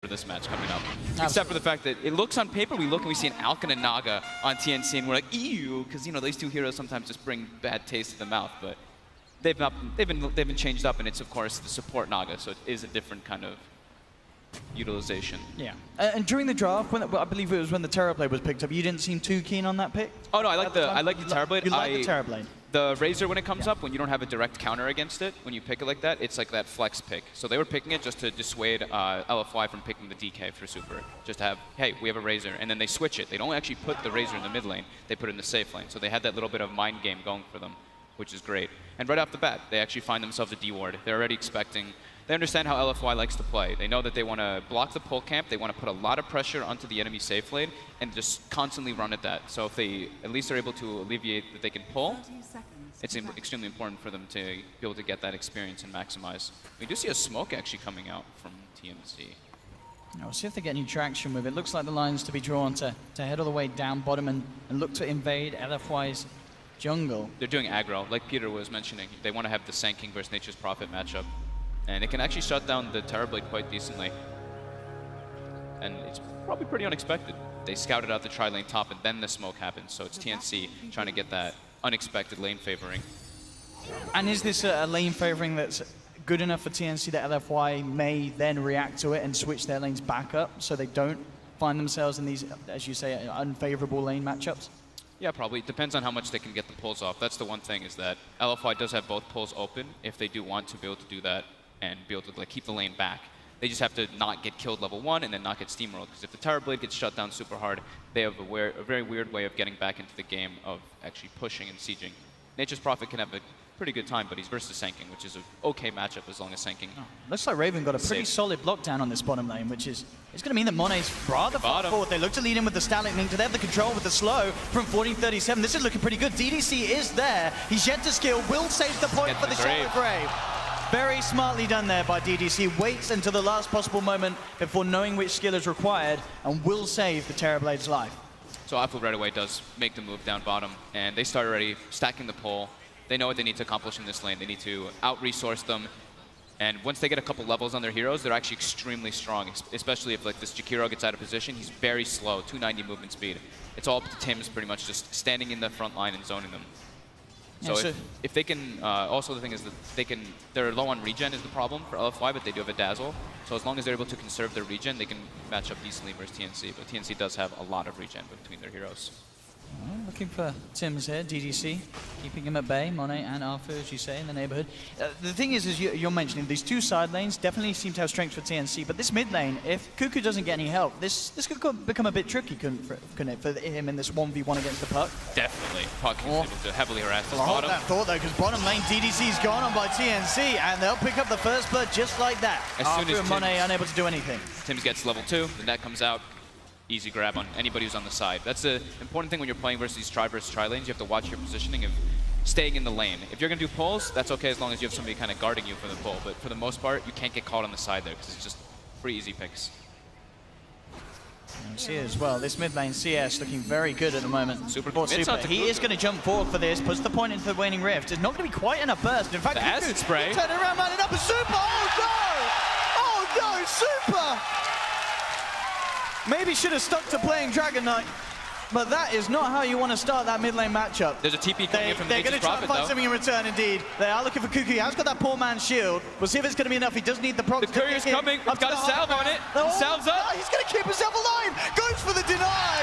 for this match coming up. Except for the fact that it looks on paper, we look and we see an Alkin and Naga on TNC, and we're like, ew, because you know these two heroes sometimes just bring bad taste to the mouth, but they've been changed up, and it's of course the support Naga, so it is a different kind of utilization. Yeah. And during the draft, when I believe it was when the Terrorblade was picked up, you didn't seem too keen on that pick? Oh no, I like the Terrorblade. You like the Terrorblade? The Razor, when it comes up, when you don't have a direct counter against it, when you pick it like that, it's like that flex pick. So they were picking it just to dissuade LFY from picking the DK for Super. Just to have, hey, we have a Razor, and then they switch it. They don't actually put the Razor in the mid lane, they put it in the safe lane. So they had that little bit of mind game going for them, which is great. And right off the bat, they actually find themselves a D-ward. They're already expecting, they understand how LFY likes to play. They know that they want to block the pull camp, they want to put a lot of pressure onto the enemy safe lane, and just constantly run at that. So if they at least are able to alleviate that they can pull, it's extremely important for them to be able to get that experience and maximize. We do see a smoke actually coming out from TNC. We'll see if they get any traction with it. Looks like the line's to be drawn to head all the way down bottom and look to invade LFY's jungle. They're doing aggro, like Peter was mentioning. They want to have the Sand King versus Nature's Prophet matchup. And it can actually shut down the Terrorblade quite decently. And it's probably pretty unexpected. They scouted out the tri-lane top and then the smoke happens. So it's TNC trying to get that unexpected lane favoring. And is this a lane favoring that's good enough for TNC that LFY may then react to it and switch their lanes back up so they don't find themselves in these, as you say, unfavorable lane matchups? Yeah, probably. It depends on how much they can get the pulls off. That's the one thing, is that LFY does have both pulls open if they do want to be able to do that and be able to like keep the lane back. They just have to not get killed level 1 and then not get steamrolled, because if the Terrorblade gets shut down super hard, they have a very weird way of getting back into the game of actually pushing and sieging. Nature's Prophet can have a pretty good time, but he's versus Sand King, which is an okay matchup as long as Sand King. Looks like Raven got a pretty solid block down on this bottom lane, which is it's going to mean that Monet's rather far forward. They look to lead in with the Static Link. Do they have the control with the slow from 1437? This is looking pretty good. DDC is there. He's yet to skill. Will save the point for the Shadow Grave. Very smartly done there by DDC. Waits until the last possible moment before knowing which skill is required and will save the Terrorblade's life. So Apple right away does make the move down bottom, and they start already stacking the pole. They know what they need to accomplish in this lane. They need to out-resource them, and once they get a couple levels on their heroes, they're actually extremely strong, especially if like this Jakiro gets out of position. He's very slow, 290 movement speed. It's all up to Tim's pretty much just standing in the front line and zoning them. So, if they can, also the thing is that they're low on regen is the problem for LFY, but they do have a Dazzle. So as long as they're able to conserve their regen, they can match up decently versus TNC. But TNC does have a lot of regen between their heroes. Looking for Tim's here, DDC, keeping him at bay. Monet and Arthur, as you say, in the neighborhood. The thing is you're mentioning, these two side lanes definitely seem to have strengths for TNC, but this mid lane, if Cuckoo doesn't get any help, this could become a bit tricky, couldn't it, for him in this 1v1 against the Puck? Definitely. Puck is able to heavily harass his bottom. That thought, though, because bottom lane, DDC's gone on by TNC, and they'll pick up the first blood just like that. Arthur and Monet unable to do anything. Tim gets level 2, the net comes out. Easy grab on anybody who's on the side. That's the important thing when you're playing versus these tri versus tri lanes. You have to watch your positioning of staying in the lane. If you're going to do pulls, that's okay as long as you have somebody kind of guarding you for the pull. But for the most part, you can't get caught on the side there because it's just pretty easy picks. You see as well, this mid lane CS looking very good at the moment. Super. He is going to jump forward for this, puts the point into the Waning Rift. It's not going to be quite enough burst. In fact, the acid spray. Turn around, man, it up, and Super! Oh no! Oh no, Super! Maybe should have stuck to playing Dragon Knight, but that is not how you want to start that mid lane matchup. There's a TP coming in from the They're going to try to find something in return, indeed. They are looking for Cuckoo. He has got that poor man's shield. We'll see if it's going to be enough. He does need the proc. The courier's coming. He's got a salve on it. Salve's up. Oh, he's going to keep himself alive. Goes for the deny.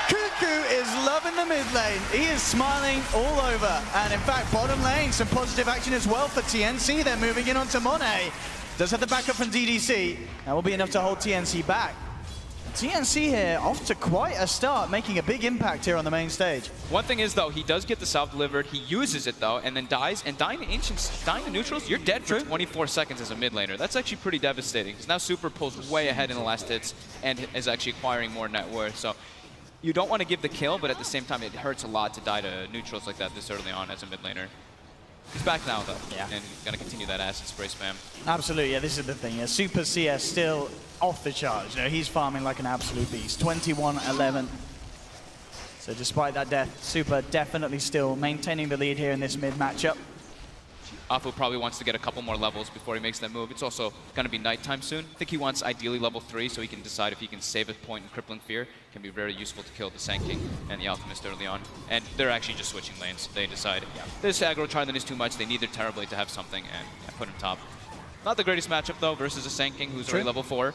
Cuckoo is loving the mid lane. He is smiling all over. And in fact, bottom lane, some positive action as well for TNC. They're moving in onto Monet. Does have the backup from DDC. That will be enough to hold TNC back. TNC here off to quite a start, making a big impact here on the main stage. One thing is, though, he does get the salve delivered. He uses it, though, and then dies. And dying to Ancients, dying to neutrals, you're dead for 24 seconds as a mid laner. That's actually pretty devastating, because now Super pulls way ahead in the last hits and is actually acquiring more net worth. So you don't want to give the kill, but at the same time, it hurts a lot to die to neutrals like that this early on as a mid laner. He's back now, though, and he's going to continue that acid spray spam. Absolutely, yeah, this is the thing. Yeah, Super CS still off the charge. You know, he's farming like an absolute beast. 21-11. So despite that death, Super definitely still maintaining the lead here in this mid matchup. Afu probably wants to get a couple more levels before he makes that move. It's also going to be nighttime soon. I think he wants ideally level 3 so he can decide if he can save a point in Crippling Fear. It can be very useful to kill the Sand King and the Alchemist early on. And they're actually just switching lanes. They decide, this aggro Trident is too much. They need their Terror Blade to have something, and put him top. Not the greatest matchup, though, versus a Sand King who's already level 4.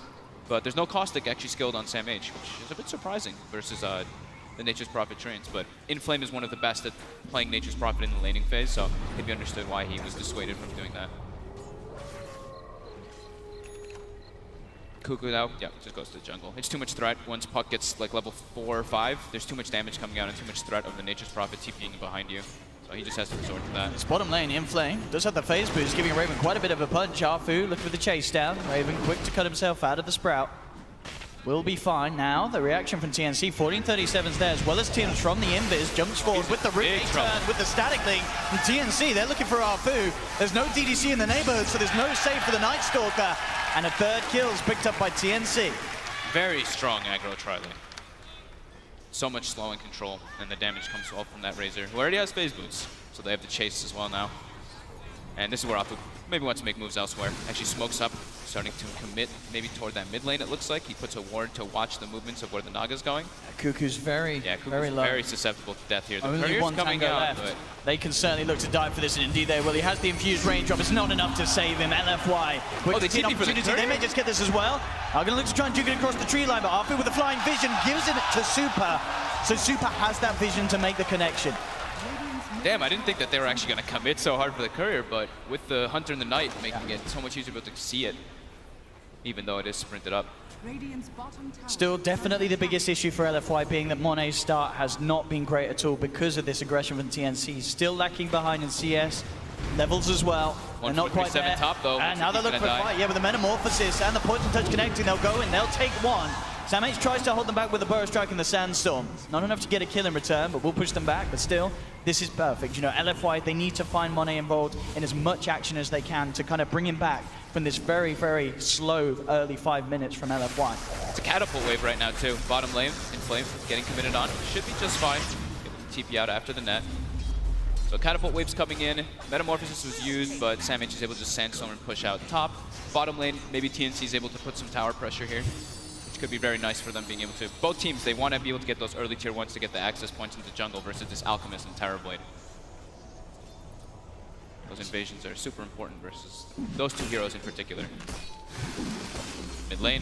But there's no Caustic actually skilled on Sam H, which is a bit surprising versus the Nature's Prophet trains, but Inflame is one of the best at playing Nature's Prophet in the laning phase, so it can be understood why he was dissuaded from doing that. Cuckoo now, just goes to the jungle. It's too much threat. Once Puck gets like level 4 or 5, there's too much damage coming out and too much threat of the Nature's Prophet TPing behind you. So he just has to resort to that. It's bottom lane, Inflame does have the phase boost, giving Raven quite a bit of a punch. Arfu looking for the chase down. Raven quick to cut himself out of the Sprout. Will be fine now. The reaction from TNC, 1437's there, as well as teams from the Invis. Jumps forward with the Root turn, with the Static Link. And TNC, they're looking for Arfu. There's no DDC in the neighborhood, so there's no save for the Night Stalker. And a third kill is picked up by TNC. Very strong aggro Tri-Lane. So much slow and control, and the damage comes all from that Razor, who already has phase boots. So they have the chase as well now. And this is where Afu maybe wants to make moves elsewhere. Actually smokes up, starting to commit maybe toward that mid lane, it looks like. He puts a ward to watch the movements of where the Naga's going. Cuckoo's very low. Very susceptible to death here. The Only Courier's one coming tango out, left. but They can certainly look to die for this, and indeed they will. He has the infused raindrop. It's not enough to save him. LFY. They TP for the Courier? They may just get this as well. Are going to look to try and duke it across the tree line, but Arfu with the flying vision gives it to Super. So Super has that vision to make the connection. Damn, I didn't think that they were actually going to commit so hard for the Courier, but with the Hunter in the Night making it so much easier to be able to see it, even though it is sprinted up. Still, definitely the biggest issue for LFY being that Monet's start has not been great at all because of this aggression from TNC. Still lacking behind in CS. Levels as well. They're not quite there. Top, though. And now they're looking for a fight. Yeah, with the Metamorphosis and the Poison Touch connecting, they'll go in, they'll take one. Sam H tries to hold them back with the Burrow Strike and the Sandstorm. Not enough to get a kill in return, but we'll push them back. But still, this is perfect. You know, LFY, they need to find Monet involved in as much action as they can to kind of bring him back from this very, very slow early 5 minutes from LFY. It's a catapult wave right now, too. Bottom lane, Inflame, getting committed on. Should be just fine. Able to TP out after the net. So catapult waves coming in. Metamorphosis was used, but Sam H is able to just Sandstorm and push out top. Bottom lane, maybe TNC is able to put some tower pressure here. Could be very nice for them being able to. Both teams, they want to be able to get those early tier 1s to get the access points into jungle versus this Alchemist and Terror Blade. Those invasions are super important versus those two heroes in particular. Mid lane,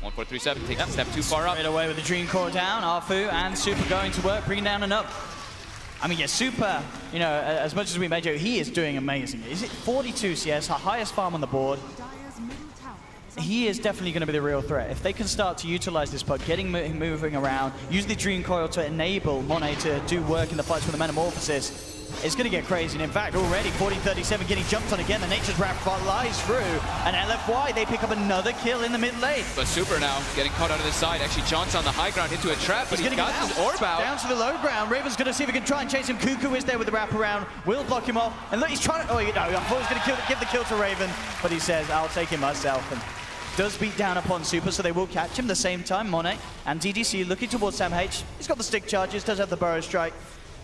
1437 takes a step too far up. Straight away with the Dream Core down, Arfu and Super going to work, bringing down enough. I mean, yeah, Super, you know, as much as we made Joe, he is doing amazing. Is it 42 CS, our highest farm on the board? He is definitely going to be the real threat. If they can start to utilize this puck, getting moving around, use the Dream Coil to enable Monet to do work in the fights with the Metamorphosis, it's going to get crazy. And in fact, already 1437 getting jumped on again. The Nature's Wrath flies through. And LFY, they pick up another kill in the mid lane. But Super now getting caught out of the side. Actually, John's on the high ground into a trap, but he's got his orb out. Down to the low ground. Raven's going to see if he can try and chase him. Cuckoo is there with the wraparound. Will block him off. And look, he's trying to... Oh, you know, I thought he was going to give the kill to Raven. But he says, I'll take him myself. And does beat down upon Super, so they will catch him. At the same time, Monet and DDC looking towards Sam H. He's got the stick charges, does have the Burrow Strike.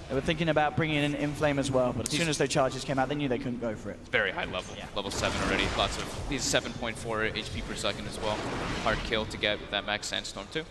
They were thinking about bringing in Inflame as well, but as soon as those charges came out, they knew they couldn't go for it. Very high level, level 7 already. Lots of these 7.4 HP per second as well. Hard kill to get with that max Sandstorm too.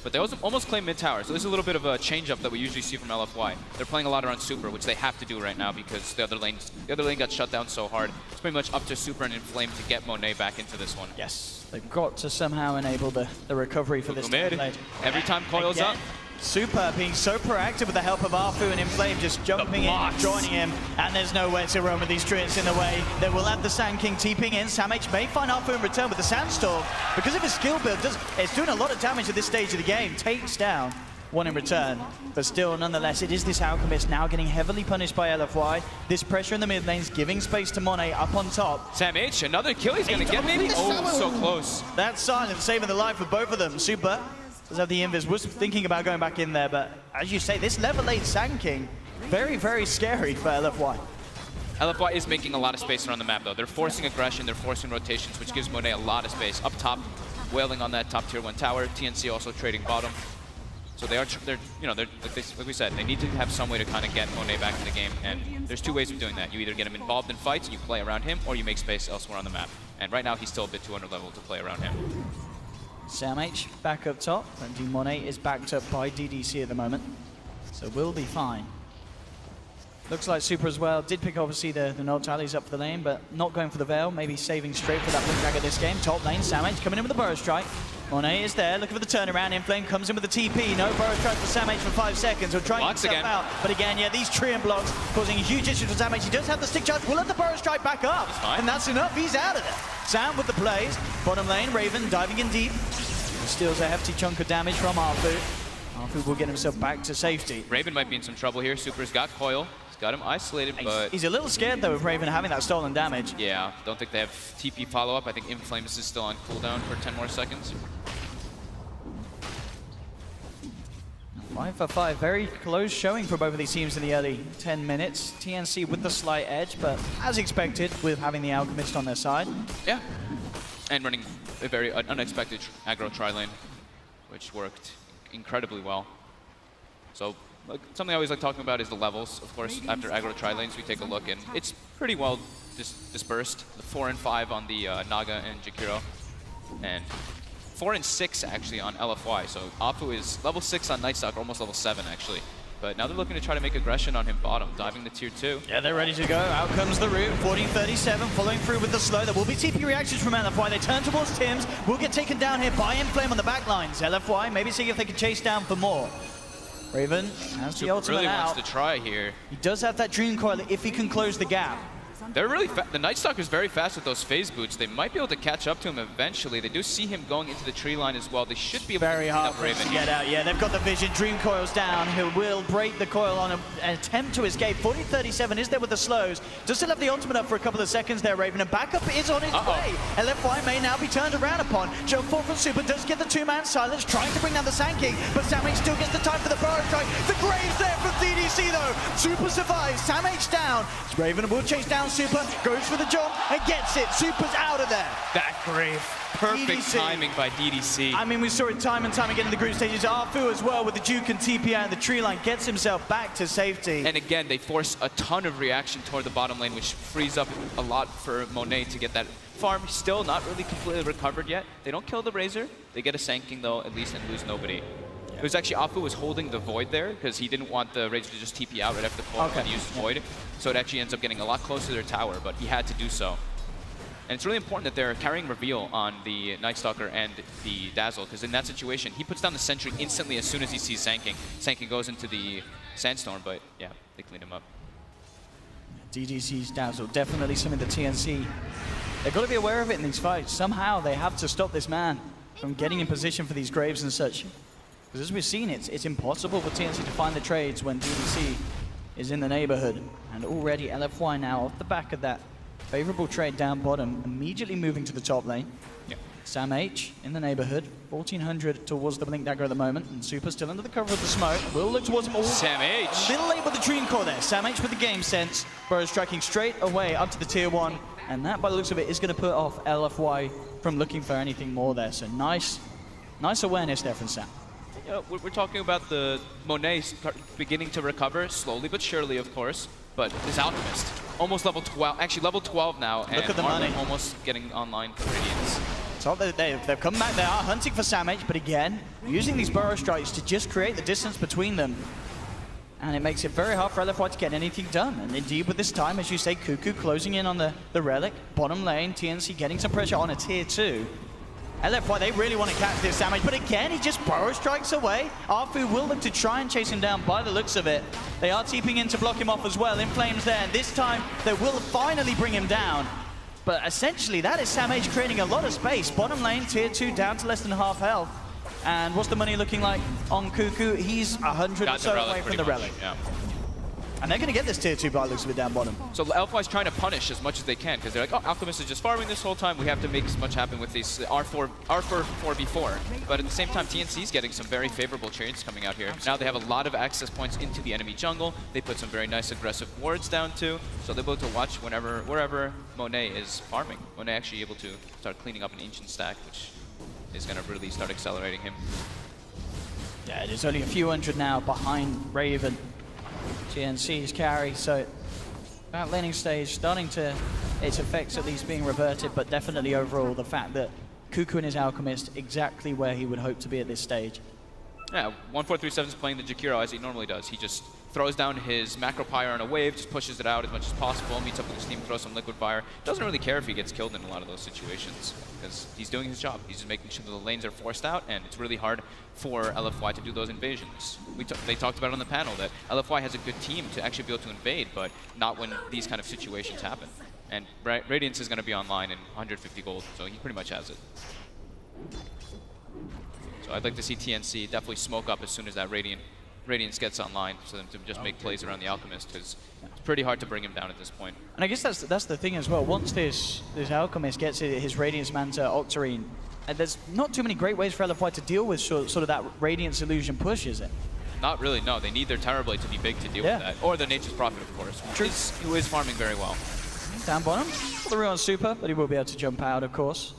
But they almost claim mid tower, so this is a little bit of a change-up that we usually see from LFY. They're playing a lot around Super, which they have to do right now because the other lane got shut down so hard. It's pretty much up to Super and Inflame to get Monet back into this one. Yes, they've got to somehow enable the recovery for this lane. Every time coils up. Super being so proactive with the help of Arfu and Inflame, just jumping in, joining him, and there's nowhere to run with these Treants in the way. They will have the Sand King TPing in. Sam H may find Arfu in return with the Sandstorm. Because of his skill build, it's doing a lot of damage at this stage of the game. Takes down one in return. But still, nonetheless, it is this Alchemist now getting heavily punished by LFY. This pressure in the mid lanes, giving space to Monet up on top. Sam H, another kill he's going to get maybe? Oh, so close. That's silent, saving the life of both of them. Super does have the invis, was thinking about going back in there, but as you say, this level 8 Sand King, very, very scary for LFY. LFY is making a lot of space around the map, though. They're forcing aggression, they're forcing rotations, which gives Monet a lot of space. Up top, wailing on that top tier 1 tower. TNC also trading bottom. So they're like we said, they need to have some way to kind of get Monet back in the game, and there's two ways of doing that. You either get him involved in fights and you play around him, or you make space elsewhere on the map. And right now he's still a bit too under level to play around him. Sam H back up top, and Monet is backed up by DDC at the moment, so we'll be fine. Looks like Super as well did pick obviously the Note tallies up for the lane, but not going for the Veil, maybe saving straight for that Blink Dagger this game. Top lane, Sam H coming in with the Burrow Strike. Monet is there, looking for the turnaround. Inflame comes in with the TP. No Burrow Strike for Sam H for 5 seconds. He'll try to get himself out. But again, yeah, these Treant blocks causing a huge issue for Sam H. He does have the stick charge. We'll let the Burrow Strike back up. And that's enough. He's out of there. Sam with the plays. Bottom lane, Raven diving in deep. He steals a hefty chunk of damage from Arfu. Arfu will get himself back to safety. Raven might be in some trouble here. Super's got Coil. Got him isolated, but... He's a little scared, though, of Raven having that stolen damage. Yeah, don't think they have TP follow-up. I think Inflames is still on cooldown for 10 more seconds. 5 for 5, very close showing for both of these teams in the early 10 minutes. TNC with the slight edge, but as expected, with having the Alchemist on their side. Yeah, and running a very unexpected aggro tri-lane, which worked incredibly well. So, something I always like talking about is the levels. Of course, after aggro tri-lanes, we take a look, and it's pretty well dispersed. The 4 and 5 on the Naga and Jakiro, and 4 and 6 actually on LFY. So Apu is level 6 on Nightstalker, almost level 7 actually. But now they're looking to try to make aggression on him bottom, diving to tier 2. Yeah, they're ready to go. Out comes the root. 1437 following through with the slow. There will be TP reactions from LFY. They turn towards Tim's. Will get taken down here by Inflame on the back lines. LFY maybe see if they can chase down for more. Raven has the ultimate really out. Wants to try here. He does have that Dream Coil if he can close the gap. They're really the Nightstalker is very fast with those phase boots. They might be able to catch up to him eventually. They do see him going into the tree line as well. They should be able very to hard for him to get out. Yeah, they've got the vision. Dream Coil's down. He will break the coil on an attempt to escape. 1437 is there with the slows. Does still have the ultimate up for a couple of seconds there, Raven. And backup is on its way. LFY may now be turned around upon. Joe 4 from Super does get the two-man silence, trying to bring down the Sand King, but Sam H still gets the time for the Burrow Strike. The Graves there from DDC though. Super survives. Sam H down. Raven will chase down Super, goes for the jump and gets it. Super's out of there. That Grave. Perfect DDC. timing by DDC. I mean, we saw it time and time again in the group stages. Arfu as well with the Duke and TP out in the tree line gets himself back to safety. And again, they force a ton of reaction toward the bottom lane, which frees up a lot for Monet to get that farm. Still not really completely recovered yet. They don't kill the Razor. They get a Sand King though, at least, and lose nobody. It was actually Afu was holding the Void there because he didn't want the Razor to just TP out right after the call and use Void. So it actually ends up getting a lot closer to their tower, but he had to do so. And it's really important that they're carrying Reveal on the Nightstalker and the Dazzle, because in that situation, he puts down the Sentry instantly as soon as he sees Sand King. Sand King goes into the Sandstorm, but yeah, they clean him up. DDC's Dazzle, definitely something the TNC, they've got to be aware of it in these fights. Somehow they have to stop this man from getting in position for these Graves and such. Because as we've seen, it's impossible for TNC to find the trades when DDC is in the neighborhood. And already LFY now off the back of that favorable trade down bottom, immediately moving to the top lane. Yep. Sam H in the neighborhood, 1400 towards the Blink Dagger at the moment, and Super still under the cover of the smoke. Will look towards him. Sam H. A little late with the Dream Core there. Sam H with the game sense. Burrow striking straight away up to the tier 1, and that, by the looks of it, is going to put off LFY from looking for anything more there. So nice awareness there from Sam. You know, we're talking about the Monet beginning to recover, slowly but surely, of course. But this Alchemist, almost level 12, actually level 12 now, and look at the money. Almost getting online for Radiance. So they've come back, they are hunting for Sam H, but again, using these Burrow Strikes to just create the distance between them. And it makes it very hard for LFY to get anything done. And indeed, with this time, as you say, Cuckoo closing in on the Relic, bottom lane, TNC getting some pressure on a tier 2. LFY, they really want to catch this damage, but again, he just Burrow Strikes away. Arfu will look to try and chase him down by the looks of it. They are TPing in to block him off as well. Inflame's there, and this time, they will finally bring him down. But essentially, that is Sam H creating a lot of space. Bottom lane, tier 2, down to less than half health. And what's the money looking like on Cuckoo? He's 100 or so away from the Relic. Yeah. And they're going to get this tier 2 by the looks of it down bottom. So LFY's trying to punish as much as they can, because they're like, oh, Alchemist is just farming this whole time. We have to make as much happen with these R4 4v4. But at the same time, TNC's getting some very favorable trades coming out here. Now they have a lot of access points into the enemy jungle. They put some very nice aggressive wards down too. So they're able to watch wherever Monet is farming. Monet actually able to start cleaning up an ancient stack, which is going to really start accelerating him. Yeah, there's only a few hundred now behind Raven. TNC's carry, so that laning stage starting to, its effects at least being reverted, but definitely overall the fact that Cuckoo and his Alchemist exactly where he would hope to be at this stage. Yeah, 1437 is playing the Jakiro as he normally does. He just throws down his Macro Pyre on a wave, just pushes it out as much as possible, meets up with the Steam, throws some Liquid Fire. Doesn't really care if he gets killed in a lot of those situations, because he's doing his job. He's just making sure that the lanes are forced out, and it's really hard for LFY to do those invasions. They talked about it on the panel that LFY has a good team to actually be able to invade, but not when these kind of situations happen. And Radiance is going to be online in 150 gold, so he pretty much has it. So I'd like to see TNC definitely smoke up as soon as that Radiance gets online, so them to just make plays around the Alchemist, because it's pretty hard to bring him down at this point. And I guess that's the thing as well. Once this Alchemist gets his Radiance Manta Octarine, there's not too many great ways for LFY to deal with sort of that Radiance illusion push, is it? Not really, no. They need their Terrorblade to be big to deal with that. Or the Nature's Prophet, of course, who is farming very well. Down bottom, for the Ruin Super, but he will be able to jump out, of course.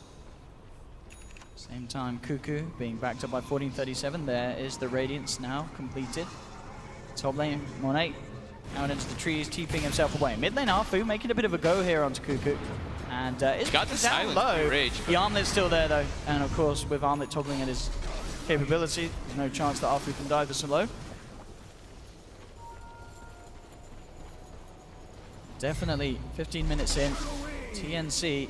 Same time, Cuckoo being backed up by 1437. There is the Radiance now completed. Top lane, Monet out into the trees, TPing himself away. Mid lane, Arfu making a bit of a go here onto Cuckoo. And it's got the down silence low. rage, The Armlet's still there though. And of course, with Armlet toggling at his capability, there's no chance that Arfu can dive this low. Definitely 15 minutes in. TNC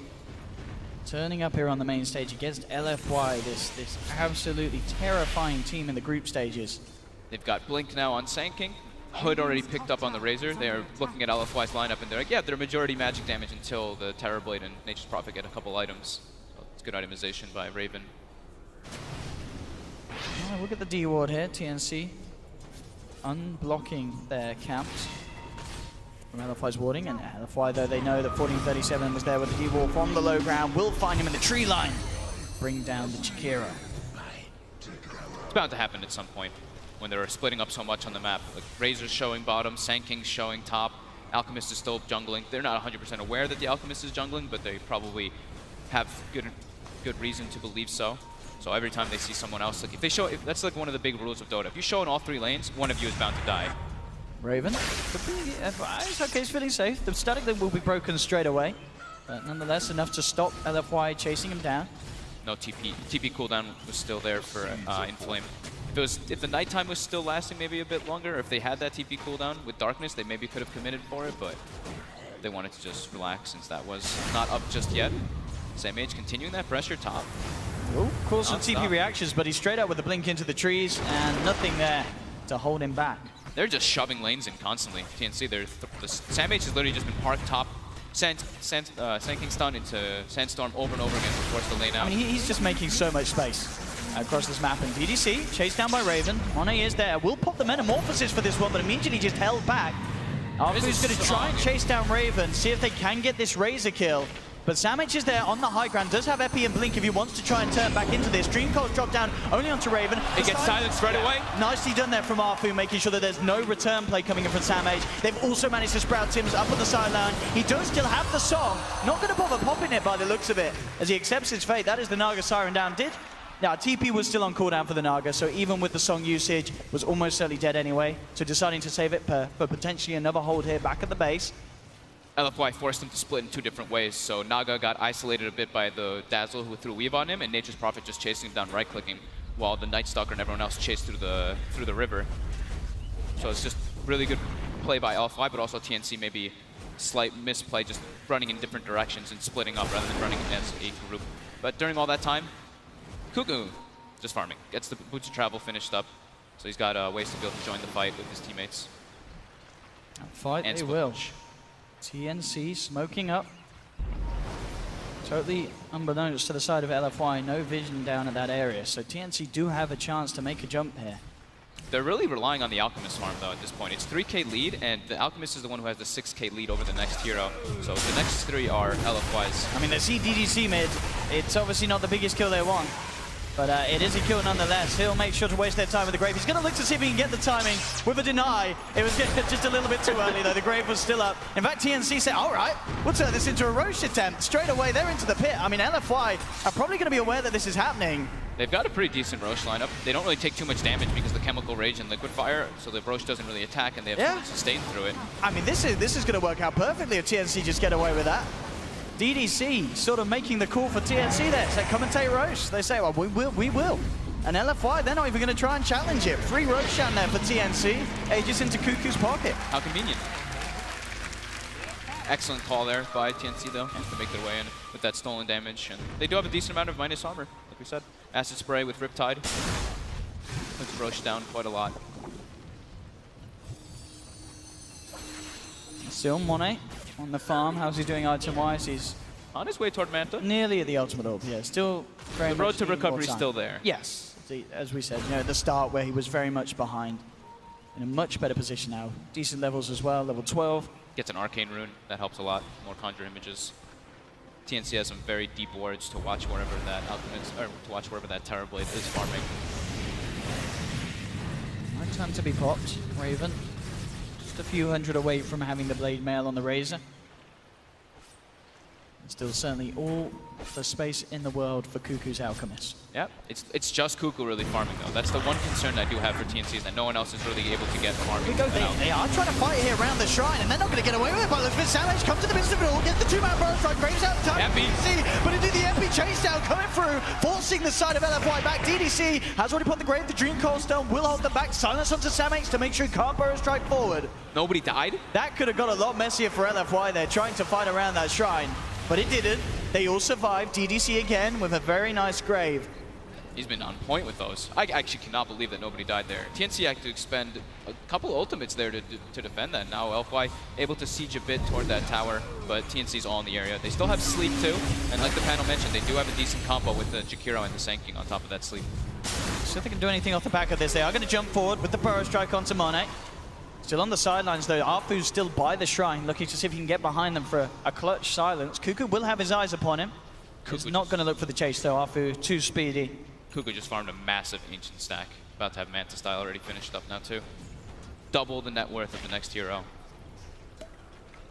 turning up here on the main stage against LFY, this absolutely terrifying team in the group stages. They've got Blink now on Sand King. Hood already picked up on the Razor. They're looking at LFY's lineup and they're like, yeah, they're majority magic damage until the Terrorblade and Nature's Prophet get a couple items. So it's good itemization by Raven. Oh, look at the D ward here, TNC unblocking their camps from LFY's warding, and LFY, though, they know that 1437 was there with the D-Wall from the low ground, will find him in the tree line, bring down the Chikira. It's bound to happen at some point when they're splitting up so much on the map. Like Razor's showing bottom, Sand King's showing top, Alchemist is still jungling. They're not 100% aware that the Alchemist is jungling, but they probably have good reason to believe so. So every time they see someone else, like if they show, that's like one of the big rules of Dota. If you show in all three lanes, one of you is bound to die. Raven, it's okay, he's feeling safe. The static link will be broken straight away, but nonetheless enough to stop LFY chasing him down. No TP. TP cooldown was still there for Inflame. If the nighttime was still lasting maybe a bit longer, or if they had that TP cooldown with Darkness, they maybe could have committed for it, but they wanted to just relax since that was not up just yet. Samage continuing that pressure top. Oh, cool, some TP reactions, but he's straight up with a blink into the trees and nothing there to hold him back. They're just shoving lanes in constantly. TNC, the Samage has literally just been parked top, Sand King stun into Sandstorm over and over again to force the lane out. I mean, he's just making so much space across this map. And DDC, chased down by Raven. Monet is there. Will pop the Metamorphosis for this one, but immediately just held back. Arfu's going to try and chase down Raven, see if they can get this Razor kill. But Samage is there on the high ground, does have Epi and Blink if he wants to try and turn back into this. Dream Cold drop down only onto Raven. It gets silenced right away. Nicely done there from Arfu, making sure that there's no return play coming in from Samage. They've also managed to sprout Tims up on the sideline. He does still have the song. Not going to bother popping it by the looks of it, as he accepts his fate. That is the Naga Siren down. Now, TP was still on cooldown for the Naga, so even with the song usage, was almost certainly dead anyway. So deciding to save it for potentially another hold here back at the base. LFY forced him to split in two different ways, so Naga got isolated a bit by the Dazzle who threw Weave on him, and Nature's Prophet just chasing him down, right-clicking, while the Night Stalker and everyone else chased through the river. So it's just really good play by LFY, but also TNC maybe slight misplay, just running in different directions and splitting up rather than running as a group. But during all that time, Cuckoo just farming, gets the Boots of Travel finished up, so he's got ways to be able to join the fight with his teammates. Fight they will. TNC smoking up. Totally unbeknownst to the side of LFY, no vision down at that area, so TNC do have a chance to make a jump here. They're really relying on the Alchemist farm though at this point. It's 3k lead, and the Alchemist is the one who has the 6k lead over the next hero. So the next three are LFY's. I mean, they see DDC mid. It's obviously not the biggest kill they want. But it is a kill nonetheless. He'll make sure to waste their time with the Grave. He's going to look to see if he can get the timing with a deny. It was just a little bit too early, though. The Grave was still up. In fact, TNC said, all right, we'll turn this into a Roche attempt. Straight away, they're into the pit. I mean, LFY are probably going to be aware that this is happening. They've got a pretty decent Roche lineup. They don't really take too much damage because of the Chemical Rage and Liquid Fire, so the Roche doesn't really attack, and they have to sustain through it. I mean, this is going to work out perfectly if TNC just get away with that. DDC sort of making the call for TNC there. So commentate Roche. They say, well, we will. And LFY, they're not even going to try and challenge it. Free Roche down there for TNC. Aegis into Cuckoo's pocket. How convenient. Excellent call there by TNC, though, to make their way in with that stolen damage. And they do have a decent amount of minus armor, like we said. Acid Spray with Riptide. Puts Roche down quite a lot. Still Monet on the farm. How's he doing item-wise? He's on his way toward Manta. Nearly at the ultimate orb, yeah. Still very much the road to recovery is still there. Yes. As we said, you know, at the start where he was very much behind. In a much better position now. Decent levels as well, level 12. Gets an Arcane Rune, that helps a lot. More Conjure Images. TNC has some very deep wards to watch wherever that Alchemist, or to watch wherever that Terror Blade is farming. Right time to be popped, Raven. Just a few hundred away from having the Blade Mail on the Razor. Still certainly all the space in the world for Cuckoo's Alchemist. Yeah, it's just Cuckoo really farming, though. That's the one concern I do have for TNC, is that no one else is really able to get farming. They are trying to fight here around the shrine, and they're not going to get away with it. But look, Savage comes to the midst of it all, gets the two-man burrow strike, Graves out of time. DDC, but indeed the MP chase down coming through, forcing the side of LFY back. DDC has already put the Grave, the Dream Cold Stone will hold them back. Silence onto Samx to make sure he can't burrow strike forward. Nobody died? That could have got a lot messier for LFY there, trying to fight around that shrine. But it didn't. They all survived. DDC again with a very nice Grave. He's been on point with those. I actually cannot believe that nobody died there. TNC had to expend a couple ultimates there to defend that. Now LFY able to siege a bit toward that tower, but TNC's all in the area. They still have sleep too, and like the panel mentioned, they do have a decent combo with the Jakiro and the Sanking on top of that sleep. So if they can do anything off the back of this, they are going to jump forward with the Burrow Strike onto Monet. Still on the sidelines though, Arfu's still by the shrine, looking to see if he can get behind them for a clutch silence. Cuckoo will have his eyes upon him. He's not going to look for the chase though, Arfu too speedy. Cuckoo just farmed a massive Ancient stack. About to have Manta Style already finished up now too. Double the net worth of the next hero.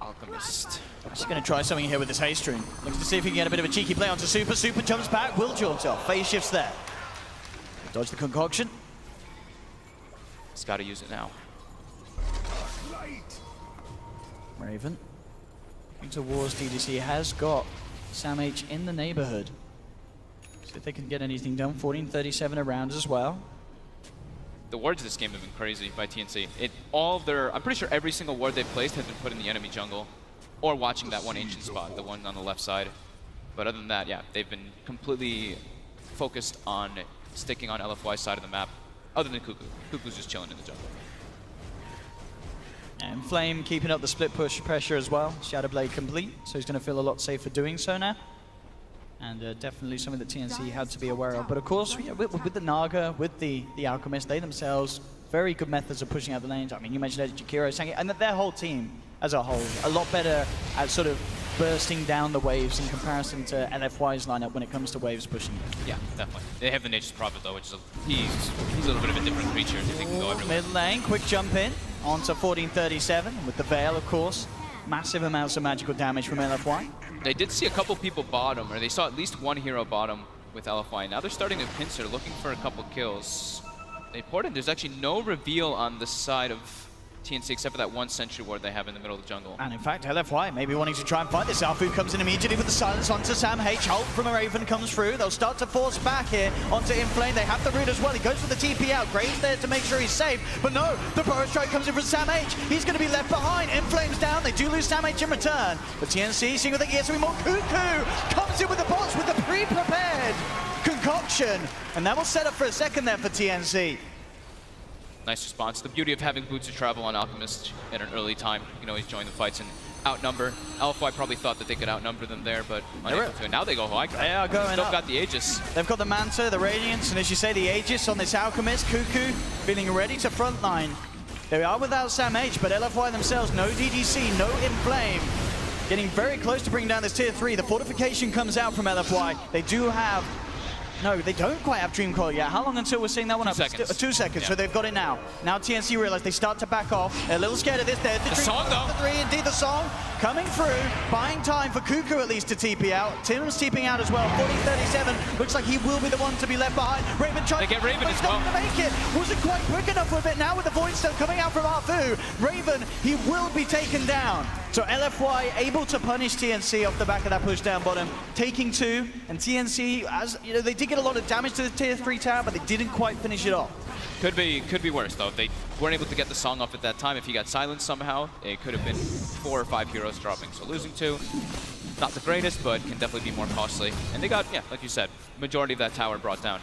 Alchemist. He's going to try something here with this haste rune. Looking to see if he can get a bit of a cheeky play onto Super. Super jumps back, will jaunt off. Phase shifts there. Dodge the concoction. He's got to use it now. Raven. Looking towards DDC, has got Sam H in the neighborhood. See if they can get anything done. 14:37 around as well. The wards of this game have been crazy by TNC. I'm pretty sure every single ward they've placed has been put in the enemy jungle, or watching that one ancient spot, the one on the left side. But other than that, yeah, they've been completely focused on sticking on LFY's side of the map, other than Cuckoo. Cuckoo's just chilling in the jungle. And Flame keeping up the split push pressure as well. Shadow Blade complete, so he's going to feel a lot safer doing so now. And definitely something that TNC had to be aware of. But of course, with the Naga, with the Alchemist, they themselves, very good methods of pushing out the lanes. I mean, you mentioned Jakiro, Sangi, and their whole team as a whole, a lot better at sort of bursting down the waves in comparison to LFY's lineup when it comes to waves pushing it. Yeah, definitely. They have the Nature's Prophet though, which is he's a little bit of a different creature. They can go everywhere. Mid lane, quick jump in onto 14:37 with the Veil, of course. Massive amounts of magical damage from LFY. They did see a couple people bottom, or they saw at least one hero bottom with LFY. Now they're starting to pincer, looking for a couple kills. They poured in. There's actually no reveal on the side of TNC except for that one sentry ward they have in the middle of the jungle. And in fact, LFY maybe wanting to try and fight this. Alfu comes in immediately with the silence onto Sam H. Ult from a Raven comes through. They'll start to force back here onto Inflame. They have the root as well. He goes for the TP out. Graves there to make sure he's safe. But no, the Burrow Strike comes in from Sam H. He's going to be left behind. Inflame's down. They do lose Sam H in return. But TNC, seeing what they get, some more. Cuckoo comes in with the bots with the pre-prepared concoction. And that will set up for a second there for TNC. Nice response. The beauty of having Boots of Travel on Alchemist at an early time. You can always join the fights and outnumber. LFY probably thought that they could outnumber them there, but unable to. Now they go high ground. They are going Still up. got the Aegis. They've got the Manta, the Radiance, and as you say, the Aegis on this Alchemist. Cuckoo feeling ready to frontline. They are without Sam H, but LFY themselves, no DDC, no Inflame. Getting very close to bringing down this tier 3. The fortification comes out from LFY. They do have No, they don't quite have Dream Coil yet. How long until we're seeing that one 2 up? seconds. 2 seconds, Yeah. so they've got it now. Now TNC realize they start to back off. They're a little scared of this. They're the song, though. The three, indeed the song. Coming through, buying time for Cuckoo at least to TP out. Tim's TPing out as well. 40-37. Looks like he will be the one to be left behind. Raven trying They get Raven but as he's not well. gonna make it. Wasn't quite quick enough with it. Now with the Void Stone coming out from Arfu. Raven, he will be taken down. So LFY able to punish TNC off the back of that push down bottom, taking 2, and TNC, as you know, they did get a lot of damage to the tier 3 tower, but they didn't quite finish it off. Could be worse though. If they weren't able to get the song off at that time, if he got silenced somehow, it could have been 4 or 5 heroes dropping. So losing 2, not the greatest, but can definitely be more costly. And they got, yeah, like you said, majority of that tower brought down.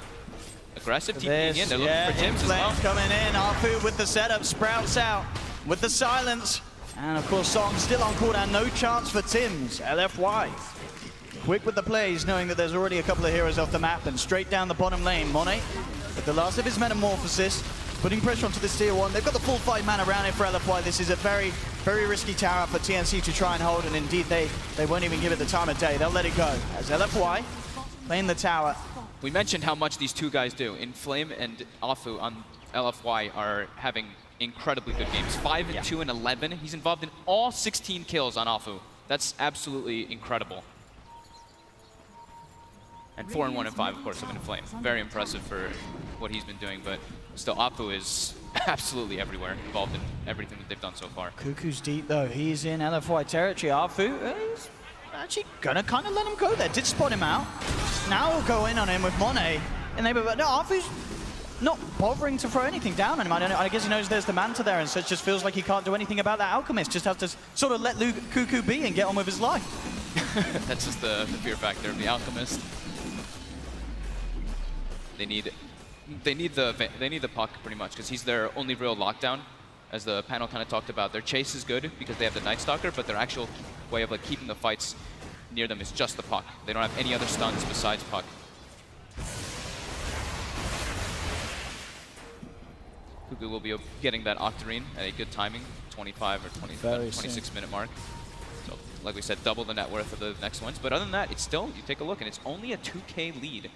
Aggressive TPing in, they're looking for Tims as well. Flames coming in, Arfu with the setup, Sprouts out with the silence. And of course, Song still on cooldown, no chance for Tims. LFY. Quick with the plays, knowing that there's already a couple of heroes off the map, and straight down the bottom lane. Monet, with the last of his Metamorphosis, putting pressure onto this tier 1. They've got the full 5 man around it for LFY. This is a very, very risky tower for TNC to try and hold, and indeed they won't even give it the time of day. They'll let it go. As LFY playing the tower. We mentioned how much these two guys do. Inflame and Afu on LFY are having incredibly good games. 5 and 2 and 11. He's involved in all 16 kills on Afu. That's absolutely incredible. And 4 and 1 and 5, of course, of Inflame. Very impressive for what he's been doing, but still, Afu is absolutely everywhere, involved in everything that they've done so far. Cuckoo's deep though. He's in LFY territory. Arfu is actually gonna kind of let him go there. Did spot him out. Now we'll go in on him with Monet. And they no, Arfu's not bothering to throw anything down on him. I guess he knows there's the Manta there, and so it just feels like he can't do anything about that Alchemist. Just has to sort of let Cuckoo be and get on with his life. That's just the fear factor of the Alchemist. They need the puck pretty much, because he's their only real lockdown. As the panel kind of talked about, their chase is good because they have the Night Stalker, but their actual way of like keeping the fights near them is just the puck. They don't have any other stuns besides puck. Cuckoo will be getting that Octarine at a good timing, 25 or 26 minute mark. So, like we said, double the net worth of the next ones. But other than that, it's still, you take a look, and it's only a 2K lead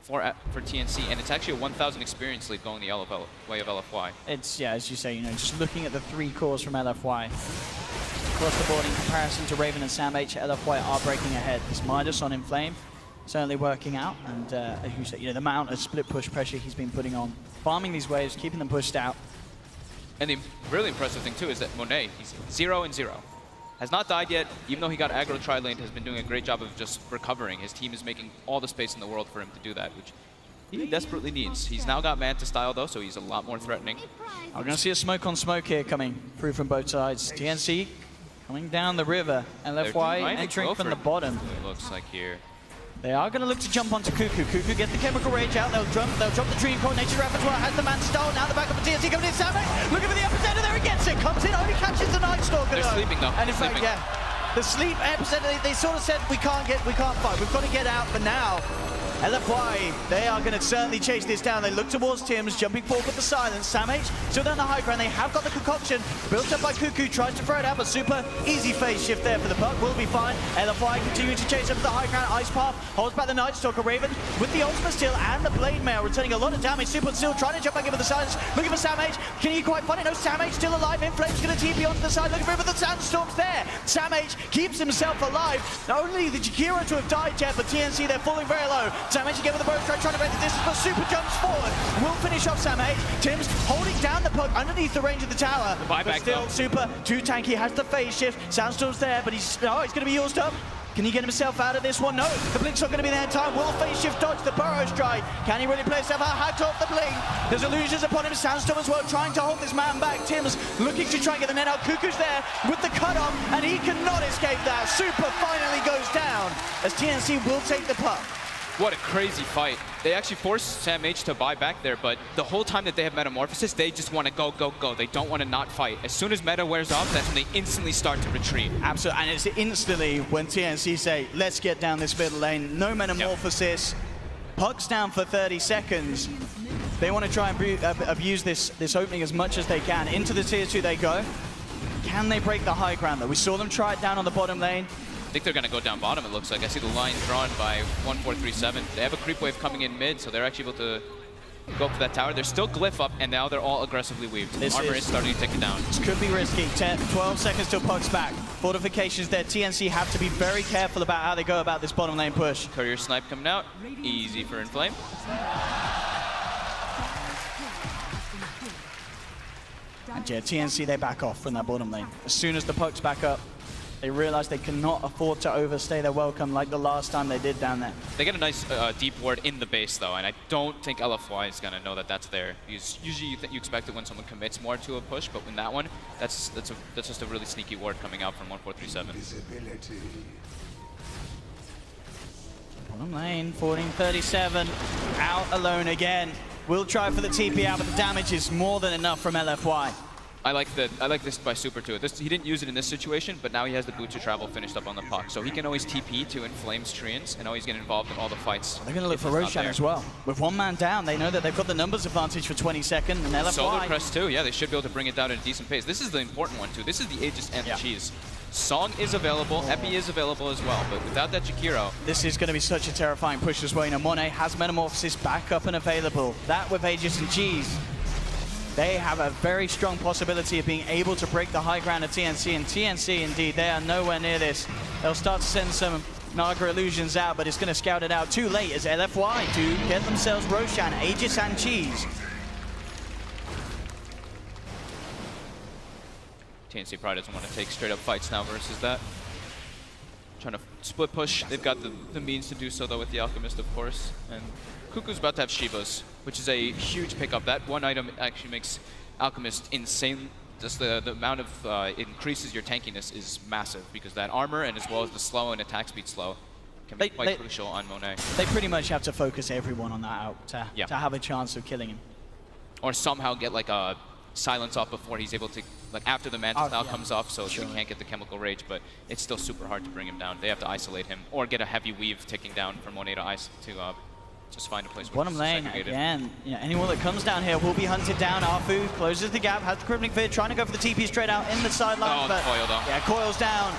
for TNC, and it's actually a 1,000 experience lead going the way of LFY. It's, yeah, as you say, you know, just looking at the 3 cores from LFY. Across the board in comparison to Raven and Sam H, LFY are breaking ahead. This Midas on Inflame, certainly working out, and as you say, you know, the amount of split push pressure he's been putting on, farming these waves, keeping them pushed out. And the really impressive thing too is that Monet, he's 0 and 0. Has not died yet, even though he got aggro tri-laned, has been doing a great job of just recovering. His team is making all the space in the world for him to do that, which he desperately needs. He's now got Manta style though, so he's a lot more threatening. We're going to see a smoke on smoke here coming through from both sides. TNC coming down the river, LFY entering from the bottom. It looks like here. They are going to look to jump onto Cuckoo. Cuckoo get the Chemical Rage out. They'll drop the Dream Core. Nature Repertoire has the man stole. Now the back of the TNC coming in. Savage looking for the epicenter there. He gets it. Comes in. Only catches the Night Stalker. They're sleeping though. And in fact, yeah, the sleep epicenter. They sort of said we can't fight. We've got to get out. But now, LFY, they are going to certainly chase this down. They look towards Tims, jumping forward with the silence. Sam H still down the high ground. They have got the concoction built up by Cuckoo. Tries to throw it out, but super easy phase shift there for the puck. Will be fine. LFY continuing to chase up the high ground. Ice Path holds back the Night Stalker. Raven with the ultimate still and the Blade Mail, returning a lot of damage. Super still trying to jump back in with the silence. Looking for Sam H. Can he quite find it? No, Sam H still alive. Inflame's going to TP onto the side. Looking for him, but the Sandstorm's there. Sam H keeps himself alive. Not only the Jakiro to have died yet, but TNC, they're falling very low. Sam H again with the bow strike, trying to break the distance, but super jumps forward. Will finish off Sam H. Tims holding down the puck underneath the range of the tower. The buyback but still, though. super too tanky, has the phase shift. Sandstorm's there, but he's going to be used up. Can he get himself out of this one? No, the blink's not going to be there in time. Will phase shift dodge the burrow strike? Can he really play himself out? Hacked off the blink. There's illusions upon him. Sandstorm as well, trying to hold this man back. Tims looking to try and get the net out. Cuckoo's there with the cutoff, and he cannot escape that. Super finally goes down as TNC will take the puck. What a crazy fight. They actually forced Sam H to buy back there, but the whole time that they have Metamorphosis, they just want to go, go, go. They don't want to not fight. As soon as meta wears off, that's when they instantly start to retreat. Absolutely, and it's instantly when TNC say, let's get down this middle lane. No Metamorphosis. Puck's down for 30 seconds. They want to try and abuse this opening as much as they can. Into the tier 2 they go. Can they break the high ground though? We saw them try it down on the bottom lane. think they're going to go down bottom, it looks like. I see the line drawn by 1437. They have a creep wave coming in mid, so they're actually able to go up to that tower. They're still glyph up, and now they're all aggressively weaved. Armor is starting to take it down. This could be risky. 12 seconds till puck's back. Fortifications there. TNC have to be very careful about how they go about this bottom lane push. Courier snipe coming out. Easy for Inflame. And yeah, TNC, they back off from that bottom lane. As soon as the puck's back up, they realize they cannot afford to overstay their welcome like the last time they did down there. They get a nice deep ward in the base, though, and I don't think LFY is going to know that that's there. Because usually you expect it when someone commits more to a push, but in that one, that's just a really sneaky ward coming out from 1437. Bottom lane, 1437, out alone again. Will try for the TP out, but the damage is more than enough from LFY. I like this by Super too. He didn't use it in this situation, but now he has the boot to travel finished up on the puck. So he can always TP to Inflame's Treants and always get involved in all the fights. They're going to look for Roshan as well. With one man down, they know that they've got the numbers advantage for 22nd, and LFY... Solar Crest too, yeah, they should be able to bring it down at a decent pace. This is the important one too. This is the Aegis and the cheese. Song is available, Epi is available as well, but without that Jakiro... This is going to be such a terrifying push as well. You know, Monet has Metamorphosis back up and available. That with Aegis and cheese, they have a very strong possibility of being able to break the high ground of TNC, and TNC, indeed, they are nowhere near this. They'll start to send some Naga illusions out, but it's going to scout it out too late as LFY do get themselves Roshan, Aegis, and cheese. TNC probably doesn't want to take straight up fights now versus that. Trying to split push. They've got the means to do so, though, with the Alchemist, of course. And Cuckoo's about to have Shivas, which is a huge pickup. That one item actually makes Alchemist insane. Just the amount of it increases your tankiness is massive, because that armor and as well as the slow and attack speed slow can be quite crucial on Monet. They pretty much have to focus everyone on that out to have a chance of killing him. Or somehow get like a silence off before he's able to, like after the Mantis now comes off, so he can't get the Chemical Rage, but it's still super hard to bring him down. They have to isolate him, or get a heavy weave ticking down from Monet to just find a place where bottom lane again. Yeah, anyone that comes down here will be hunted down. Arfu closes the gap, has the Crippling Fear, trying to go for the TP straight out in the sideline. Oh, coil though. Yeah, coils down.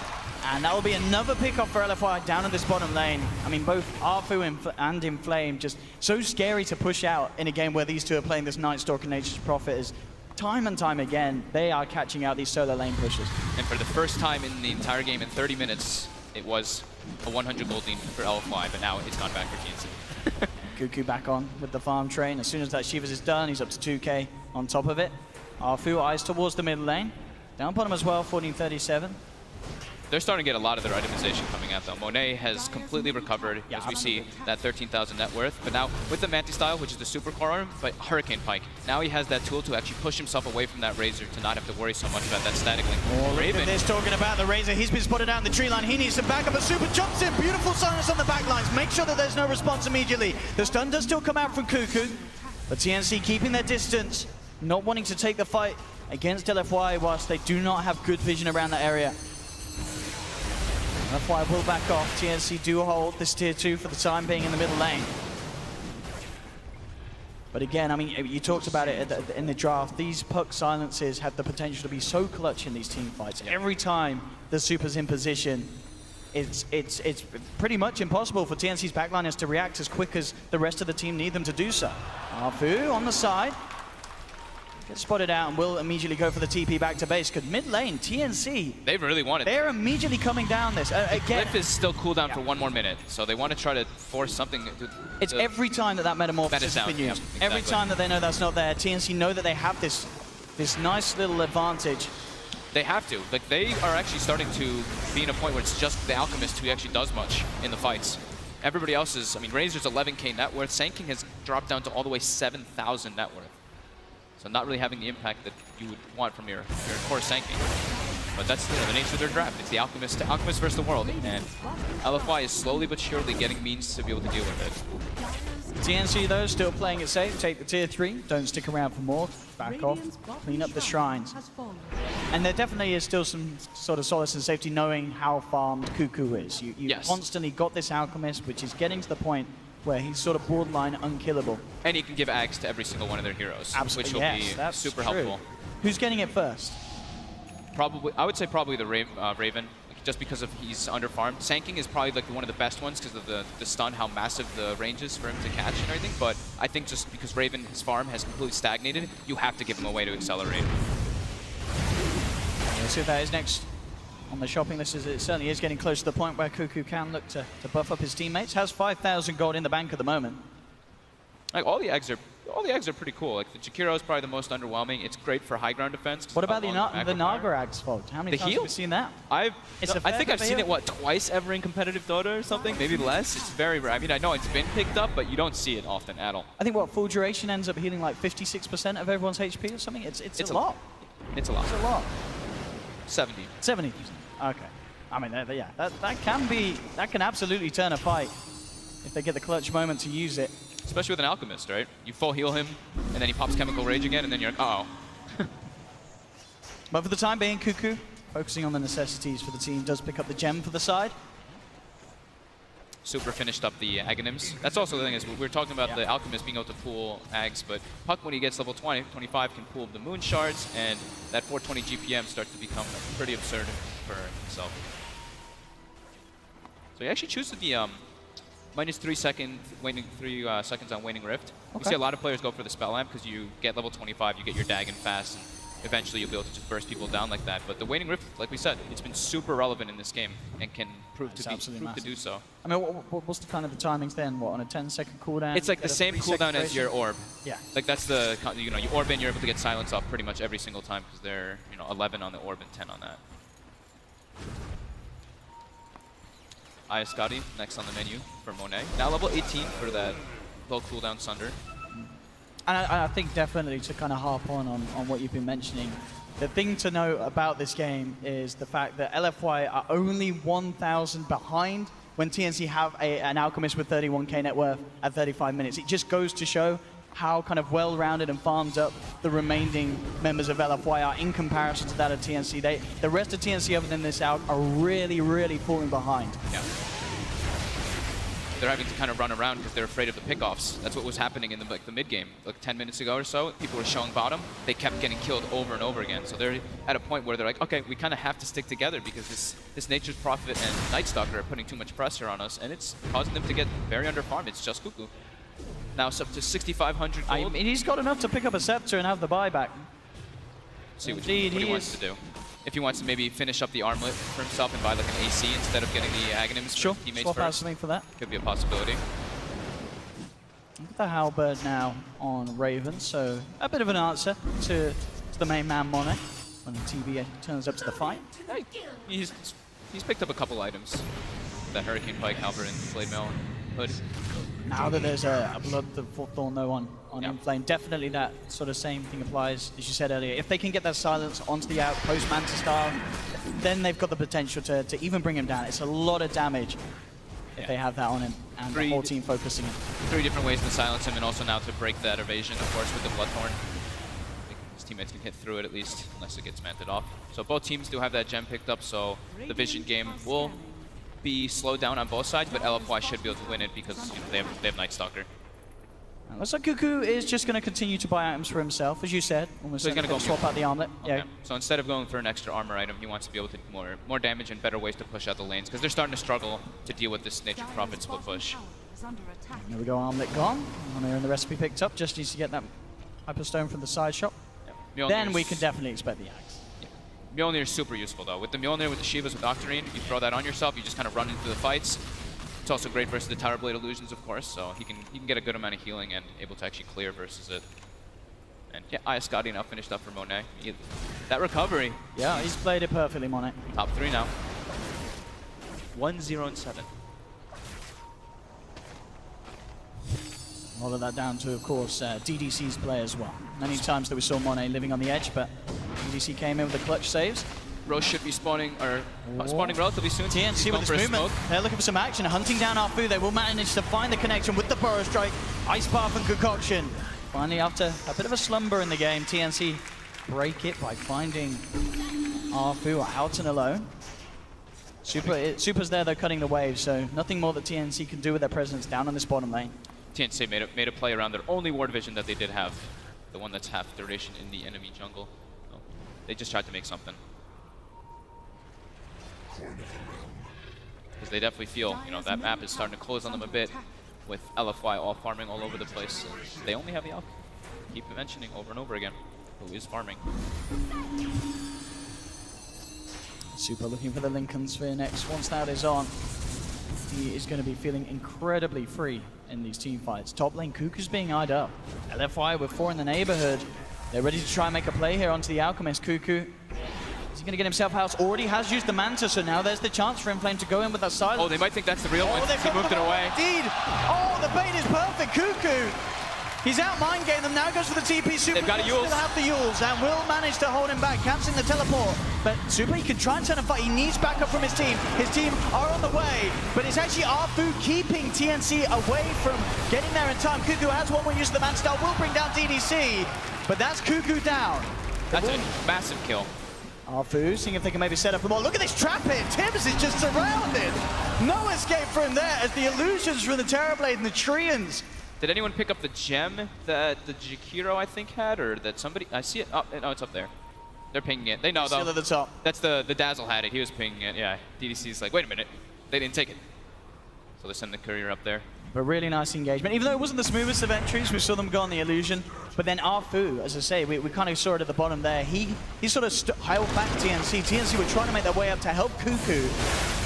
And that will be another pickup for LFY down in this bottom lane. I mean, both Arfu and Inflame just so scary to push out in a game where these two are playing this Night Stalker Nature's Prophet. Is time and time again, they are catching out these solo lane pushes. And for the first time in the entire game in 30 minutes, it was a 100 gold lead for LFY, but now it's gone back for TNC. Cuckoo back on with the farm train. As soon as that Shivas is done, he's up to 2k on top of it. Arfu eyes towards the mid lane. Down bottom as well, 1437. They're starting to get a lot of their itemization coming out, though. Monet has completely recovered, as we see, that 13,000 net worth. But now, with the Mantis style, which is the super core arm, but Hurricane Pike, now he has that tool to actually push himself away from that Razor to not have to worry so much about that static link. Raven. Look at this, talking about the Razor. He's been spotted out in the tree line. He needs some backup. A super jumps in. Beautiful silence on the back lines. Make sure that there's no response immediately. The stun does still come out from Cuckoo, but TNC keeping their distance, not wanting to take the fight against LFY whilst they do not have good vision around that area. LFY will back off. TNC do hold this tier 2 for the time being in the middle lane. But again, I mean, you talked about it in the draft. These puck silences have the potential to be so clutch in these team fights. Every time the super's in position, it's pretty much impossible for TNC's backliners to react as quick as the rest of the team need them to do so. Arfu on the side. Gets spotted out and will immediately go for the TP back to base, because mid lane, TNC... They really wanted They're immediately coming down this. Again, Glyph is still cooldown for 1 more minute, so they want to try to force something It's every time that Metamorphosis has been used. Exactly. Every time that they know that's not there, TNC know that they have this nice little advantage. They have to. Like, they are actually starting to be in a point where it's just the Alchemist who actually does much in the fights. Everybody else is... I mean, Razor's 11k net worth. Sand King has dropped down to all the way 7,000 net worth. So not really having the impact that you would want from your core Sand King. But that's the nature of their draft. It's the Alchemist versus the world. And LFY is slowly but surely getting means to be able to deal with it. TNC, though, still playing it safe. Take the tier 3. Don't stick around for more. Back off. Clean up the shrines. And there definitely is still some sort of solace and safety knowing how farmed Cuckoo is. You constantly got this Alchemist, which is getting to the point where he's sort of borderline unkillable. And he can give Ags to every single one of their heroes, which will be super helpful. Who's getting it first? Probably, I would say probably the Raven. just because of he's under-farmed. Sanking is probably like one of the best ones because of the stun, how massive the range is for him to catch and everything. But I think just because Raven, his farm has completely stagnated, you have to give him a way to accelerate. We'll see if that is next on the shopping list. It certainly is getting close to the point where Cuckoo can look to buff up his teammates. Has 5,000 gold in the bank at the moment. Like all the eggs are pretty cool. Like the Jakiro is probably the most underwhelming. It's great for high ground defense. What about the Naga Axe fault? How many times have we seen that? I think I've seen it twice ever in competitive Dota or something, maybe less. It's very rare. I mean, I know it's been picked up, but you don't see it often at all. I think full duration ends up healing like 56% of everyone's HP or something. It's a lot. It's a lot. It's a lot. 70. 70%. Okay. I mean, yeah, that can absolutely turn a fight if they get the clutch moment to use it. Especially with an Alchemist, right? You full heal him, and then he pops Chemical Rage again, and then you're like, uh-oh. But for the time being, Cuckoo, focusing on the necessities for the team, does pick up the gem for the side. Super finished up the Aghanims. That's also the thing is, we were talking about the Alchemist being able to pool Ags, but Puck, when he gets level 20, 25, can pool the Moon Shards, and that 420 GPM starts to become pretty absurd for himself. So he actually chooses the minus 3 seconds on Waning Rift. Okay. You see a lot of players go for the Spell Lamp because you get level 25, you get your Dagon fast, and eventually you'll be able to just burst people down like that. But the Waning Rift, like we said, it's been super relevant in this game and can prove to do so. I mean, what's the kind of the timings then? What, on a 10-second cooldown? It's like the same cooldown as your orb. Yeah. Like that's the, you orb in, you're able to get silence off pretty much every single time because they're 11 on the orb and 10 on that. Ayascati next on the menu for Monet. Now level 18 for that low cooldown Sunder. And I think definitely to kind of harp on what you've been mentioning, the thing to know about this game is the fact that LFY are only 1,000 behind when TNC have an Alchemist with 31k net worth at 35 minutes. It just goes to show how kind of well-rounded and farmed up the remaining members of LFY are in comparison to that of TNC. The rest of TNC other than this out are really, really falling behind. Yeah. They're having to kind of run around because they're afraid of the pickoffs. That's what was happening in the mid game. Like 10 minutes ago or so, people were showing bottom. They kept getting killed over and over again. So they're at a point where they're like, okay, we kind of have to stick together because this Nature's Prophet and Nightstalker are putting too much pressure on us, and it's causing them to get very underfarmed. It's just Cuckoo. Now it's up to 6,500 gold. I mean, he's got enough to pick up a Scepter and have the buyback. See what he wants to do. If he wants to maybe finish up the armlet for himself and buy like an AC instead of getting the Aghanims for teammates swap out first. something for that. Could be a possibility. Look at the Halberd now on Raven, so a bit of an answer to the main man Monet when the TV turns up to the fight. Hey, he's picked up a couple items. The Hurricane Pike, Halberd, and Blade Mail Hood. Now that there's a Blood Thorn though on Inflame, definitely that sort of same thing applies, as you said earlier. If they can get that silence onto the out post Manta Star, then they've got the potential to even bring him down. It's a lot of damage if they have that on him, and the whole team focusing it. 3 different ways to silence him, and also now to break that evasion, of course, with the Bloodthorn. His teammates can hit through it at least, unless it gets manted off. So both teams do have that gem picked up, so the Vision game will be slowed down on both sides, but LFY should be able to win it because they have Nightstalker. Looks like Cuckoo is just going to continue to buy items for himself, as you said. So he's going to go swap out the armlet. Okay. Yeah. So instead of going for an extra armor item, he wants to be able to do more damage and better ways to push out the lanes, because they're starting to struggle to deal with this Nature Prophet split push. There we go, armlet gone. Armor in the recipe picked up, just needs to get that Hyperstone from the side shop. Yeah. Then we can definitely expect the axe. Mjolnir is super useful though. With the Mjolnir, with the Shivas, with Octarine, you throw that on yourself, you just kind of run into the fights. It's also great versus the Tower Blade Illusions, of course, so he can get a good amount of healing and able to actually clear versus it. And yeah, Ayascati now finished up for Monet. That recovery. Yeah, he's played it perfectly, Monet. Top 3 now. 1-0-7. All of that down to, of course, DDC's play as well. Many times that we saw Monet living on the edge, but DDC came in with the clutch saves. Roche should be spawning relatively soon. TNC with his movement. They're looking for some action, hunting down Arfu. They will manage to find the connection with the Burrow Strike. Ice Path and Concoction. Finally, after a bit of a slumber in the game, TNC break it by finding Arfu out and alone. Super's there, though, cutting the wave, so nothing more that TNC can do with their presence down on this bottom lane. TNC made a play around their only ward vision that they did have, the one that's half duration in the enemy jungle. So they just tried to make something. Because they definitely feel, you know, that map is starting to close on them a bit with LFY all farming all over the place. They only have the Alchemy. Keep mentioning over and over again who is farming. Super looking for the Lincoln Sphere next. Once that is on, he is going to be feeling incredibly free in these team fights. Top lane, Cuckoo's being eyed up. LFY with 4 in the neighborhood. They're ready to try and make a play here onto the Alchemist. Cuckoo, is he going to get himself house? Already has used the Manta, so now there's the chance for Inflame to go in with that silence. Oh, they might think that's the real one. He moved it away. Indeed. Oh, the bait is perfect. Cuckoo. He's out mind game them now, goes for the TP. Super They've got a Yules. Still have the Yules and will manage to hold him back, cancelling the teleport. But Super, he can try and turn a fight. He needs backup from his team. His team are on the way, but it's actually Arfu keeping TNC away from getting there in time. Cuckoo has one more use of the Man Star, will bring down DDC, but that's Cuckoo down. That's a massive kill. Arfu seeing if they can maybe set up a ball. Look at this trap hit. Tibbs is just surrounded. No escape from there as the illusions from the Terrorblade and the Treants. Did anyone pick up the gem that the Jakiro, I think, had? Or that somebody... I see it. Oh, no, it's up there. They're pinging it. They know, though. Still at the top. That's the Dazzle had it. He was pinging it. Yeah. DDC's like, wait a minute. They didn't take it. So they send the courier up there. But really nice engagement. Even though it wasn't the smoothest of entries, we saw them go on the illusion. But then Arfu, as I say, we kind of saw it at the bottom there. He sort of held back TNC. TNC were trying to make their way up to help Cuckoo.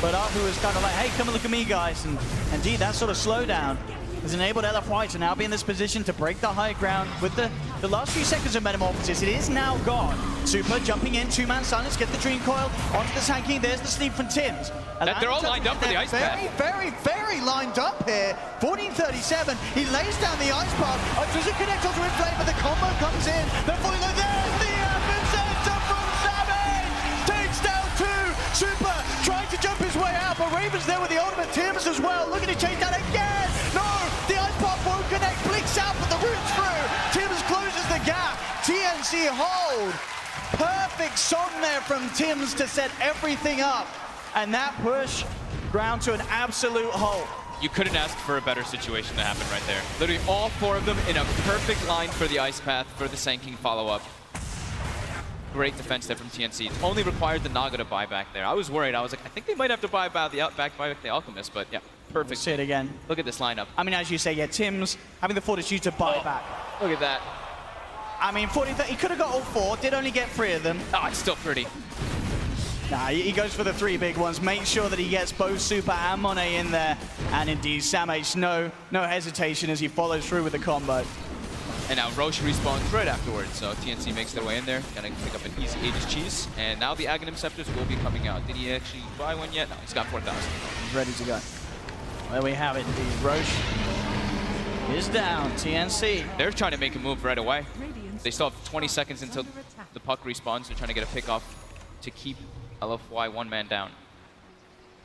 But Arfu was kind of like, hey, come and look at me, guys. And indeed, that sort of slowdown has enabled LFY to now be in this position to break the high ground with the last few seconds of Metamorphosis. It is now gone. Super jumping in, 2-man silence, get the Dream Coil onto the Sankey. There's the sleep from Tims. They're all lined up for the ice path. Very lined up here. 1437, he lays down the ice path. Doesn't connect onto Inflame, but the combo comes in. They're falling like there's the epicenter from Savage. Takes down 2. Super trying to jump his way out, but Raven's there with the ultimate. Tims as well. Look at it chase down again. No, the ice path won't connect. Blinks out, but the root's through. Tims closes the gap. TNC hold. Perfect song there from Tims to set everything up. And that push ground to an absolute halt. You couldn't ask for a better situation to happen right there. Literally all 4 of them in a perfect line for the ice path for the Sanking follow-up. Great defense there from TNC. It only required the Naga to buy back there. I was worried. I was like, I think they might have to buy back the Alchemist, but yeah, perfect. Let's see it again. Look at this lineup. I mean, as you say, yeah, Tims having the fortitude to buy back. Look at that. I mean, 40, he could have got all 4, did only get 3 of them. Oh, it's still pretty. Nah, he goes for the 3 big ones. Make sure that he gets both Super and Monet in there. And indeed, Samh, no hesitation as he follows through with the combo. And now Roche respawns right afterwards, so TNC makes their way in there. Gonna pick up an easy Aegis cheese. And now the Aghanim Scepters will be coming out. Did he actually buy one yet? No, he's got 4,000. He's ready to go. There we have it, indeed. Roche is down. TNC. They're trying to make a move right away. They still have 20 seconds until the puck respawns. They're trying to get a pick off to keep LFY 1-man down.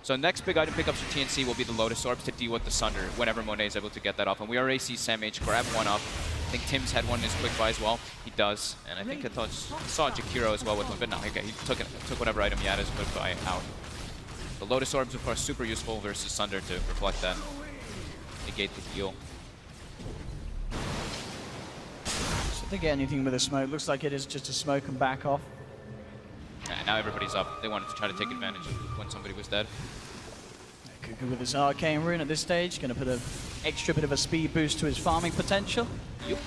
So next big item pickups for TNC will be the Lotus Orbs to deal with the Sunder whenever Monet is able to get that off. And we already see Samh grab one up. I think Tim's had one in his quick buy as well. He does. And I think I saw Jakiro as well with one, but no, okay, he took whatever item he had as quick buy out. The Lotus Orbs, of course, super useful versus Sunder to reflect that. Negate the heal. So if they get anything with a smoke, looks like it is just a smoke and back off. And now everybody's up. They wanted to try to take advantage of when somebody was dead. Cuckoo with his Arcane Rune at this stage, going to put an extra bit of a speed boost to his farming potential. Yep.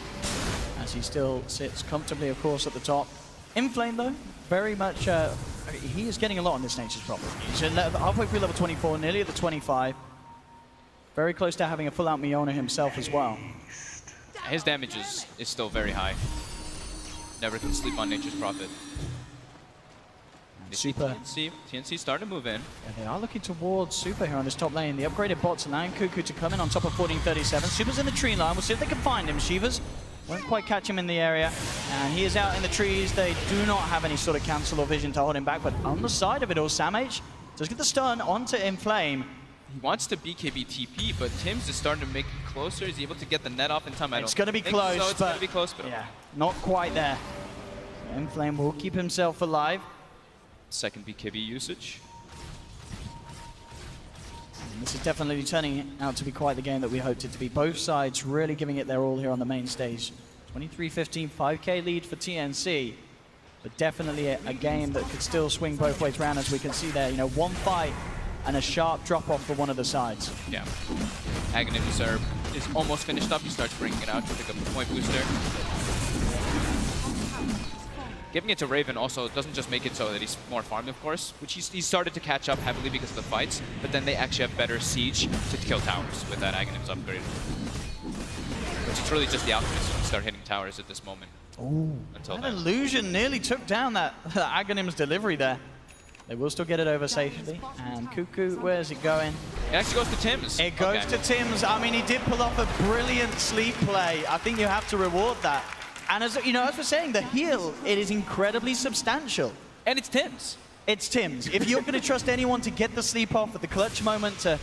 As he still sits comfortably, of course, at the top. Inflame, though, very much, he is getting a lot on this Nature's Prophet. He's halfway through level 24, nearly at the 25. Very close to having a full-out Miona himself as well. His damage is still very high. Never can sleep on Nature's Prophet. Super. TNC starting to move in. Yeah, they are looking towards Super here on this top lane. The upgraded bots allowing Cuckoo to come in on top of 1437. Super's in the tree line. We'll see if they can find him. Shivas won't quite catch him in the area. And he is out in the trees. They do not have any sort of cancel or vision to hold him back. But on the side of it all, Samh does get the stun onto Inflame. He wants to BKB TP, but Tim's is starting to make it closer. Is he able to get the net off in time? It's going to be close. So. It's going to be close, but yeah, not quite there. Inflame will keep himself alive. Second BKB usage. And this is definitely turning out to be quite the game that we hoped it to be. Both sides really giving it their all here on the main stage. 23-15, 5k lead for TNC. but definitely a game that could still swing both ways around, as we can see there. You know, one fight and a sharp drop-off for one of the sides. Yeah. Aghanim's is almost finished up. He starts bringing it out to pick up the point booster. Giving it to Raven also doesn't just make it so that he's more farmed, of course, which he's started to catch up heavily because of the fights, but then they actually have better siege to kill towers with that Aghanim's upgrade. Which is really just the Alchemist who can start hitting towers at this moment. Ooh, until that then. illusion nearly took down that Aghanim's delivery there. They will still get it over safely. And Cuckoo, where's it going? It actually goes to Tim's. It goes to Tim's. I mean, he did pull off a brilliant sleep play. I think you have to reward that. And as you know, as we're saying, the heal, it is incredibly substantial. And it's Tim's. It's Tim's. If you're going to trust anyone to get the sleep off at the clutch moment to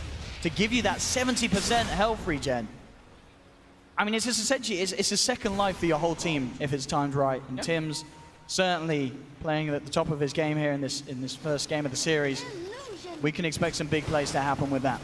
give you that 70% health regen, I mean, it's just essentially, it's a second life for your whole team if it's timed right. And yep. Tim's certainly playing at the top of his game here in this first game of the series. We can expect some big plays to happen with that.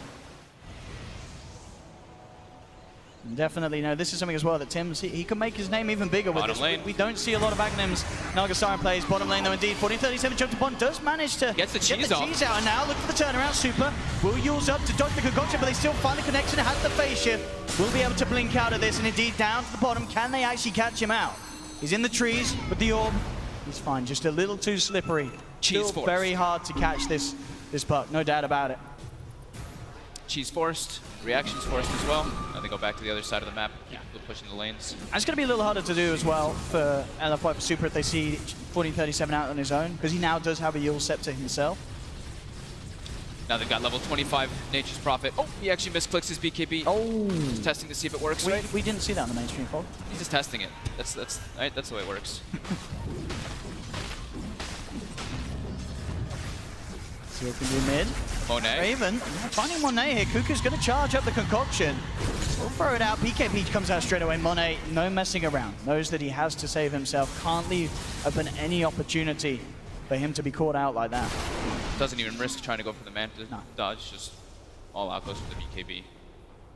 And definitely, you know, this is something as well that Tim's, he can make his name even bigger with Bottom this. lane. We don't see a lot of Aghanims. Naga Siren plays bottom lane though indeed. 1437 jump to bottom, does manage to Gets the cheese out. And now look for the turnaround. Super will use up to dodge the concoction, but they still find the connection. Has the phase shift. Will be able to blink out of this, and indeed down to the bottom. Can they actually catch him out? He's in the trees with the orb. He's fine, just a little too slippery. Cheese Still force. very hard to catch this puck, no doubt about it. Cheese forced, reactions forced as well. Now they go back to the other side of the map, pushing the lanes. And it's going to be a little harder to do as well for LFY for Super if they see 1437 out on his own, because he now does have a Yule Scepter himself. Now they've got level 25 Nature's Prophet. Oh, he actually misclicks his BKB. Oh, Just testing to see if it works, right? We didn't see that on the mainstream fault. He's just testing it. That's right, that's the way it works. See what can do mid. Monet. Raven, finding Monet here. Cuckoo's going to charge up the concoction. We'll throw it out. BKB comes out straight away. Monet, no messing around. Knows that he has to save himself. Can't leave open any opportunity for him to be caught out like that. Doesn't even risk trying to go for the Manta No. dodge, just all out goes for the BKB.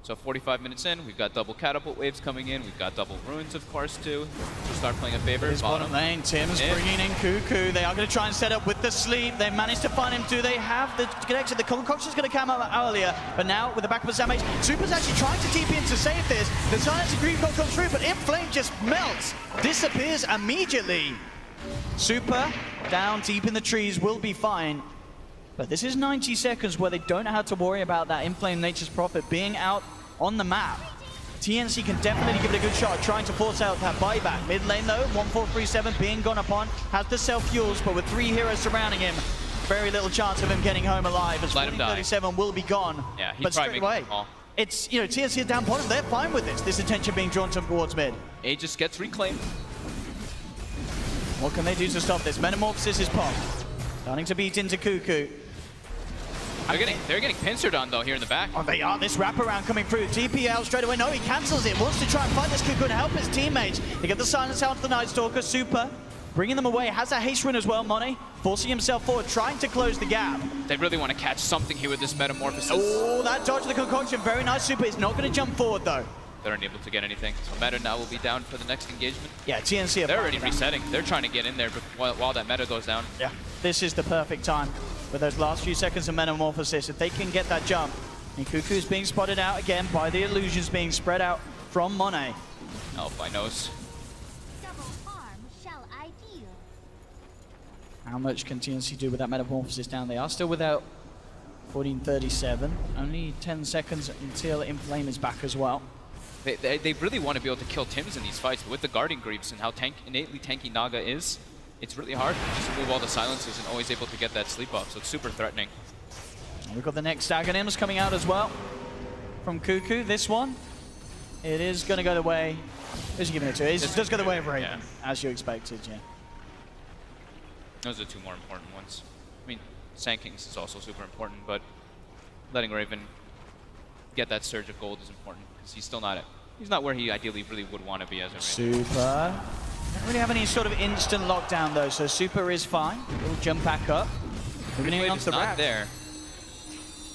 So 45 minutes in, we've got double catapult waves coming in, we've got double runes, of course, too. So start playing a favor. His bottom lane, Tim's bringing in Cuckoo. They are going to try and set up with the sleep. They managed to find him. Do they have the connection? The concoction's going to come out earlier, but now with the backup of Samage, Super's actually trying to TP in to save this. The silence of Green comes through, but Inflame just melts, disappears immediately. Super down deep in the trees, will be fine. But this is 90 seconds where they don't have to worry about that Inflame Nature's Prophet being out on the map. TNC can definitely give it a good shot, trying to force out that buyback. Mid lane though, 1437 being gone upon, has the self-fuels, but with 3 heroes surrounding him, very little chance of him getting home alive, as 1437 will be gone. Yeah, he's but probably straight making away, the call. it's, you know, TNC is down bottom, they're fine with this attention being drawn towards mid. Aegis gets reclaimed. What can they do to stop this? Metamorphosis is popped. Starting to beat into Cuckoo. They're getting pincered on though here in the back. Oh, they are. This wraparound coming through. TPL straight away. No, he cancels it. Wants to try and fight this Cuckoo and help his teammates. They get the silence out to the Night Stalker. Super bringing them away. Has a haste rune as well, Monet. Forcing himself forward, trying to close the gap. They really want to catch something here with this metamorphosis. Oh, that dodge of the concoction. Very nice. Super is not going to jump forward though. They're unable to get anything. So Meta now will be down for the next engagement. Yeah, TNC are They're already resetting. They're trying to get in there while that Meta goes down. Yeah, this is the perfect time. With those last few seconds of Metamorphosis, if they can get that jump. And Cuckoo's being spotted out again by the illusions being spread out from Monet. LFY knows. Double harm shall I deal. How much can TNC do with that Metamorphosis down? They are still without 1437. Only 10 seconds until Inflame is back as well. They really want to be able to kill Tims in these fights, but with the Guardian Greaves and how innately tanky Naga is, it's really hard to just move all the silences and always able to get that sleep off, so it's super threatening. And we've got the next Aghanims coming out as well from Cuckoo. This one, it is going to go the way. Who's he giving it to? It does go the way of Raven, as you expected, yeah. Those are 2 more important ones. I mean, Sand Kings is also super important, but letting Raven get that surge of gold is important because he's still not he's not where he ideally really would want to be as a Raven. Super. Don't really have any sort of instant lockdown though, so Super is fine. He'll jump back up. Inflame is not there.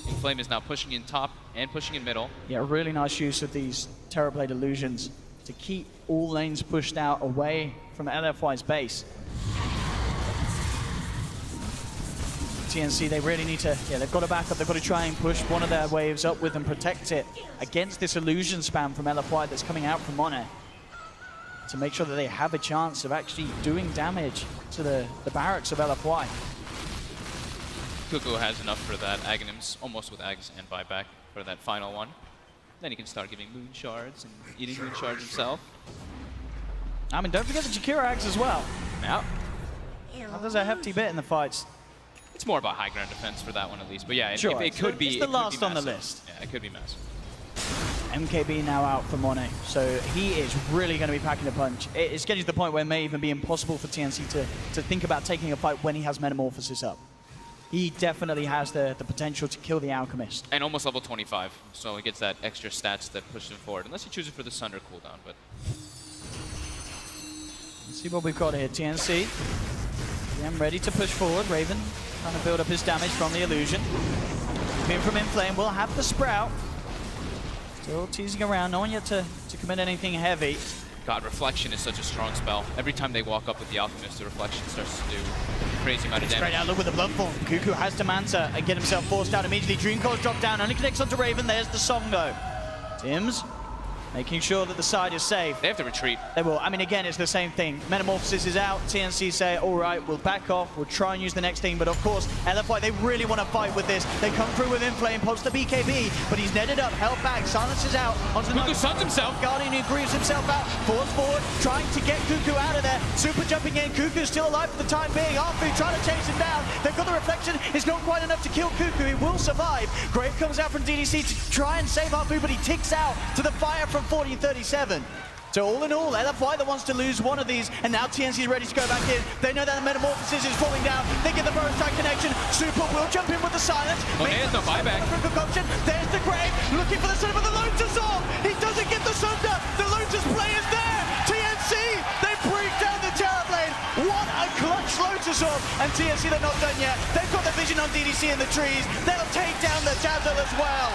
Inflame is now pushing in top and pushing in middle. Yeah, really nice use of these Terrorblade illusions to keep all lanes pushed out away from LFY's base. TNC, they really need to, they've got to back up. They've got to try and push one of their waves up with and protect it against this illusion spam from LFY that's coming out from Monet, to make sure that they have a chance of actually doing damage to the barracks of LFY. Cuckoo has enough for that. Aghanim's almost with Ags and buyback for that final one. Then he can start giving moon shards and eating moon shards himself. I mean, don't forget the Jakira Ags as well. Yeah. There's a hefty bit in the fights. It's more about high ground defense for that one at least. But yeah, Sure. it could be. It's the last on the list. Yeah, it could be massive. MKB now out for Monet, so he is really going to be packing a punch. It's getting to the point where it may even be impossible for TNC to think about taking a fight when he has Metamorphosis up. He definitely has the potential to kill the Alchemist. And almost level 25, so he gets that extra stats that push him forward, unless he chooses for the Sunder cooldown. But let's see what we've got here. TNC, again, ready to push forward. Raven trying to build up his damage from the illusion. Being from Inflame will have the Sprout. Still teasing around, no one yet to commit anything heavy. God, Reflection is such a strong spell. Every time they walk up with the Alchemist, the Reflection starts to do a crazy amount of damage. Straight out, look with the blood form. Cuckoo has to Manta and get himself forced out immediately. Dream Core's dropped down, only connects onto Raven. There's the Songo. Tims making sure that the side is safe. They have to retreat. They will. I mean, again, it's the same thing. Metamorphosis is out. TNC say, all right, we'll back off. We'll try and use the next thing. But of course, LFY, they really want to fight with this. They come through with Inflame, posts the BKB, but he's netted up, held back, silences out. Onto the Cuckoo suns himself. Guardian who grieves himself out, force forward, trying to get Cuckoo out of there. Super jumping in. Cuckoo's still alive for the time being. Arfu trying to chase him down. They've got the Reflection. It's not quite enough to kill Cuckoo. He will survive. Grave comes out from DDC to try and save Arfu, but he ticks out to the fire from 40-37. So all in all, LFY that wants to lose one of these, and now TNC is ready to go back in. They know that the Metamorphosis is falling down. They get the burst strike connection. Super will jump in with the silence. Monet has no buyback. There's the Grave, looking for the Sunder, but the Lotus off. He doesn't get the Sunder. The Lotus play is there. TNC, they break down the Terrorblade. What a clutch Lotus off. And TNC, they're not done yet. They've got the vision on DDC in the trees. They'll take down the Dazzle as well.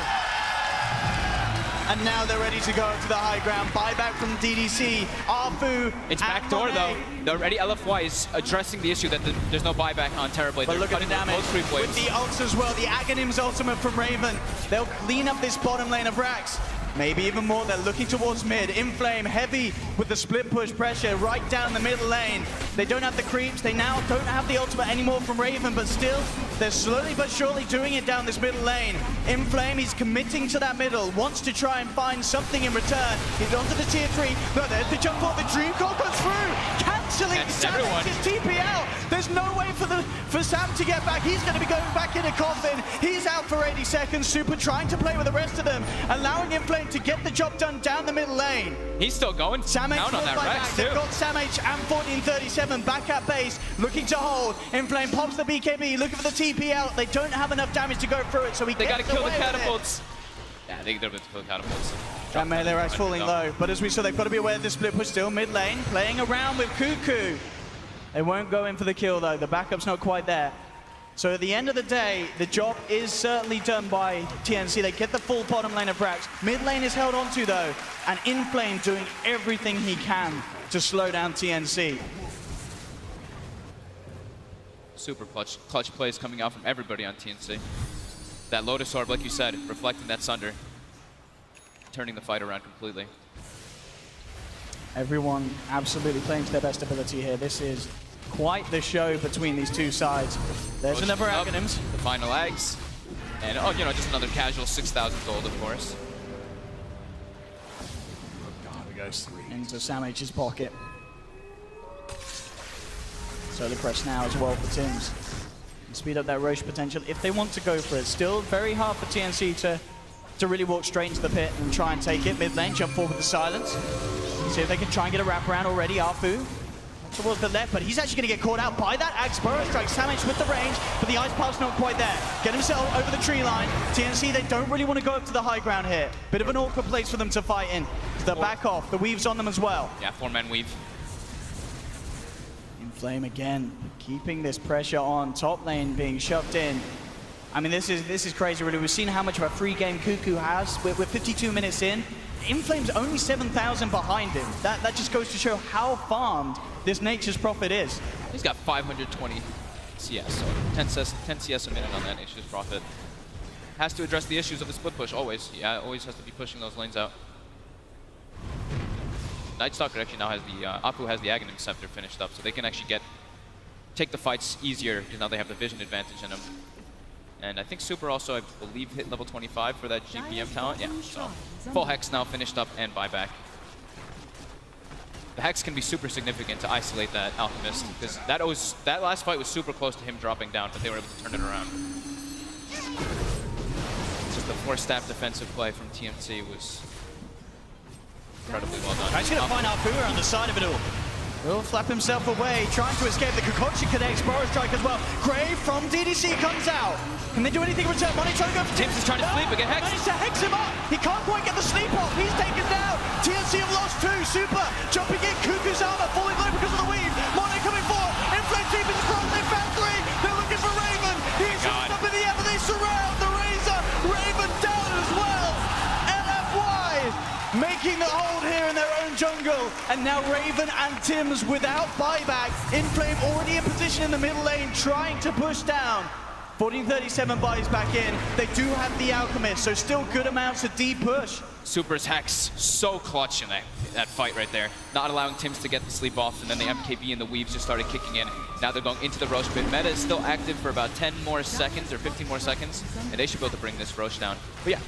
And now they're ready to go to the high ground. Buyback from DDC. Arfu. It's backdoor though. Already LFY is addressing the issue that there's no buyback on Terrorblade. But look at the damage with the ults as well. The Aghanim's ultimate from Raven. They'll clean up this bottom lane of Rax. Maybe even more. They're looking towards mid. Inflame heavy with the split push pressure right down the middle lane. They don't have the creeps. They now don't have the ultimate anymore from Raven, but still, they're slowly but surely doing it down this middle lane. Inflame, he's committing to that middle, wants to try and find something in return. He's onto the tier 3. No, there's the jump ball. The Dream Core goes through. Cancelling his TP out. There's no way for Sam to get back. He's going to be going back in a coffin. He's out for 80 seconds. Super trying to play with the rest of them, allowing Inflame to get the job done down the middle lane. He's still going down on that Rex too. They've got Sam H and 1437 back at base, looking to hold. Inflame pops the BKB, looking for the TP out. They don't have enough damage to go through it, so they got to kill the catapults. Yeah, they got to kill the catapults. That melee Rex falling low, but as we saw, they've got to be aware of the split push still mid lane, playing around with Cuckoo. They won't go in for the kill though. The backup's not quite there. So at the end of the day, the job is certainly done by TNC. They get the full bottom lane of Rax. Mid lane is held onto though, and Inflame doing everything he can to slow down TNC. Super clutch plays coming out from everybody on TNC. That Lotus Orb, like you said, reflecting that Sunder, turning the fight around completely. Everyone absolutely playing to their best ability here. This is quite the show between these two sides. There's another Aghanims. The final Ags. And, oh, you know, just another casual 6,000 gold, of course. Into Sam H's pocket. Solar Press now as well for Tims. Speed up that Roche potential if they want to go for it. Still very hard for TNC to really walk straight into the pit and try and take it. Mid lane, jump forward with the silence. See if they can try and get a wraparound already. Arfu towards the left, but he's actually going to get caught out by that Axe Burrow Strike. Samich with the range, but the Ice Path's not quite there. Get himself over the tree line. TNC, they don't really want to go up to the high ground here. Bit of an awkward place for them to fight in. The back off, the weave's on them as well. Yeah, 4-man weave. Inflame again, keeping this pressure on. Top lane being shoved in. I mean, this is crazy, really. We've seen how much of a free game Cuckoo has. We're 52 minutes in. Inflame's only 7,000 behind him. That just goes to show how farmed this Nature's Prophet is. He's got 520 CS, so 10 CS a minute on that Nature's Prophet. Has to address the issues of the split push, always. Yeah, always has to be pushing those lanes out. Night Stalker actually now has the, Apu has the Aghanim Scepter finished up, so they can actually take the fights easier, because now they have the vision advantage in them. And I think Super also, I believe, hit level 25 for that GPM talent. Yeah, so full Hex now finished up and buyback. The Hex can be super significant to isolate that Alchemist, because that last fight was super close to him dropping down, but they were able to turn it around. Just the 4-staff defensive play from TNC was incredibly well done. Actually gonna find Apu on the side of it all. Will flap himself away, trying to escape. The Concoction connects, Borrow Strike as well. Grave from DDC comes out. Can they do anything in return? Money trying to go for Tims is trying to sleep, but get hexed. Managed to hex him up. He can't quite get the sleep off. He's taken down. TNC have lost 2. Super jumping in. Cuckoo's armor falling low because of the weave. Money coming forward. Inflame team is across. They found 3. They're looking for Raven. He's up in the air, but they surround the Razor. Raven down as well. LFY making the hold here in their own jungle. And now Raven and Tims without buyback. Inflame already in position in the middle lane, trying to push down. 1437 buys back in. They do have the Alchemist, so still good amounts of deep push. Super's Hex, so clutch in that fight right there. Not allowing Tims to get the sleep off, and then the MKB and the Weaves just started kicking in. Now they're going into the Roche pit. Meta is still active for about 10 more seconds, or 15 more seconds, and they should be able to bring this Roche down. But yeah,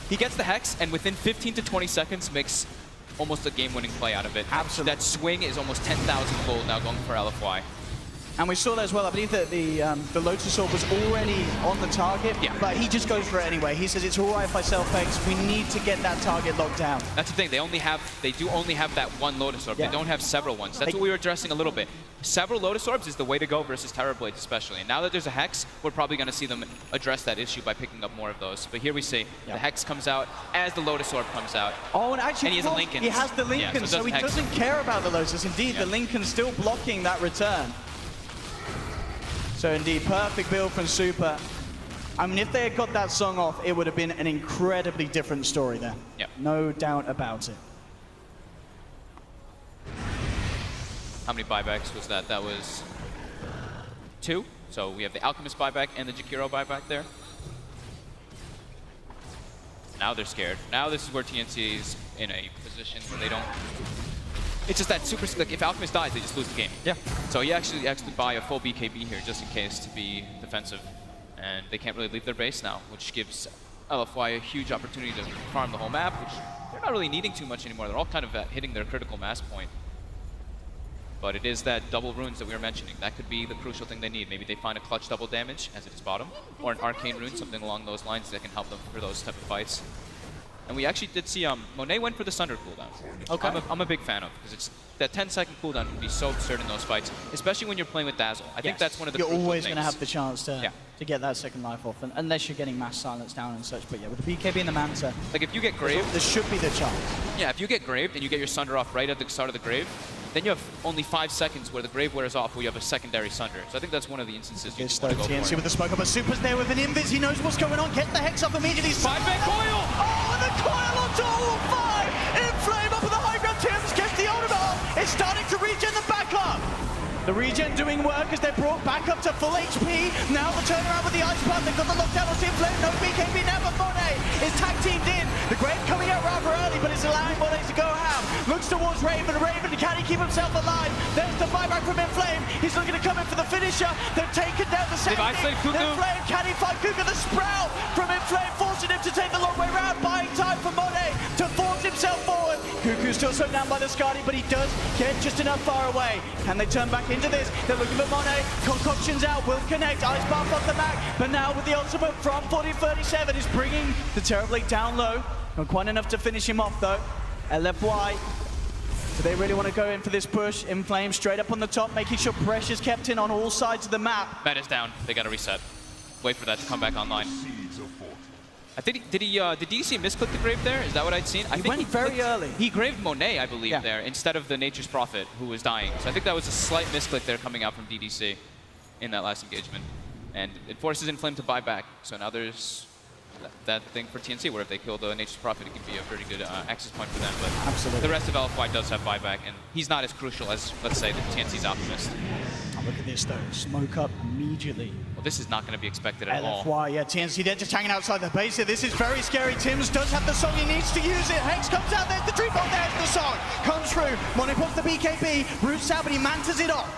he gets the Hex, and within 15 to 20 seconds makes almost a game-winning play out of it. Absolutely. That swing is almost 10,000 gold now going for LFY. And we saw that as well. I believe that the Lotus Orb was already on the target, but he just goes for it anyway. He says, it's all right if I self-hex. We need to get that target locked down. That's the thing. They do only have that one Lotus Orb. They don't have several ones. That's what we were addressing a little bit. Several Lotus Orbs is the way to go versus Terror Blades especially. And now that there's a Hex, we're probably going to see them address that issue by picking up more of those. But here we see the Hex comes out as the Lotus Orb comes out. Oh, and actually, and he has a Lincoln. He has the Lincoln, so he doesn't care about the Lotus. Indeed, the Lincoln's still blocking that return. So indeed, perfect build from Super. I mean, if they had got that song off, it would have been an incredibly different story there. Yep. No doubt about it. How many buybacks was that? That was 2. So we have the Alchemist buyback and the Jakiro buyback there. Now they're scared. Now this is where TNC is in a position where they don't... It's just that super, like if Alchemist dies, they just lose the game. Yeah. So you actually buy a full BKB here just in case to be defensive. And they can't really leave their base now, which gives LFY a huge opportunity to farm the whole map, which they're not really needing too much anymore. They're all kind of hitting their critical mass point. But it is that double runes that we were mentioning. That could be the crucial thing they need. Maybe they find a clutch double damage, as it is bottom, or an arcane rune, something along those lines that can help them for those type of fights. And we actually did see Monet went for the Sunder cooldown. Okay. I'm a big fan of, because it's that 10-second cooldown can be so absurd in those fights, especially when you're playing with Dazzle. I think that's one of the crucial things. You're always going to have the chance to get that second life off, unless you're getting mass silence down and such. But yeah, with the BKB and the Manta, like if you get graved, there should be the chance. Yeah, if you get graved and you get your Sunder off right at the start of the grave, then you have only 5 seconds where the grave wears off, where you have a secondary Sunder. So I think that's one of the instances you just want to go TNC for. with the smoke up, but Super's there with an invis. He knows what's going on. Get the Hex up immediately. 5-back coil! Oh, and the coil onto all 5! Inflame up with the high ground. Tims gets the ultimate off. It's starting to regen the backup. The regen doing work as they're brought back up to full HP. Now the turnaround with the Ice Path. They've got the lockdown on Inflame. No BKB now, but Monet is tag teamed in. The Grave coming out rather early, but it's allowing Monet to go ham. Looks towards Raven. Raven, can he keep himself alive? There's the buyback from Inflame. He's looking to come in for the finisher. They've taken down the second. Inflame, can he find Kuka? The sprout from Inflame, forcing him to take the long way round, buying time for Monet to force himself forward. Kuku's still slowed down by the Skadi, but he does get just enough far away. Can they turn back into this? They're looking for Monet. Concoction's out, will connect. Ice Path off the back, but now with the ultimate from 1437 is bringing the Terror Blade down low. Not quite enough to finish him off though. LFY, do they really want to go in for this push? Inflame straight up on the top, making sure pressure's kept in on all sides of the map. Meta's down. They got to reset. Wait for that to come back online. I think did DDC misclick the grave there? Is that what I'd seen? I think went very early. He graved Monet, I believe, there instead of the Nature's Prophet who was dying. So I think that was a slight misclick there coming out from DDC in that last engagement, and it forces Inflame to buy back. So now there's that thing for TNC where if they kill the Nature's Prophet, it could be a pretty good access point for them. But the rest of LFY does have buyback, and he's not as crucial as, let's say, the TNC's Alchemist. Look at this though, smoke up immediately. Well, this is not going to be expected at all. LFY, yeah, TNC, they're just hanging outside the base here. This is very scary. Tims does have the song, he needs to use it. Hex comes out, there's the tree bomb, there's the song. Comes through, Mono pops the BKB, roots out, but he mantas it off.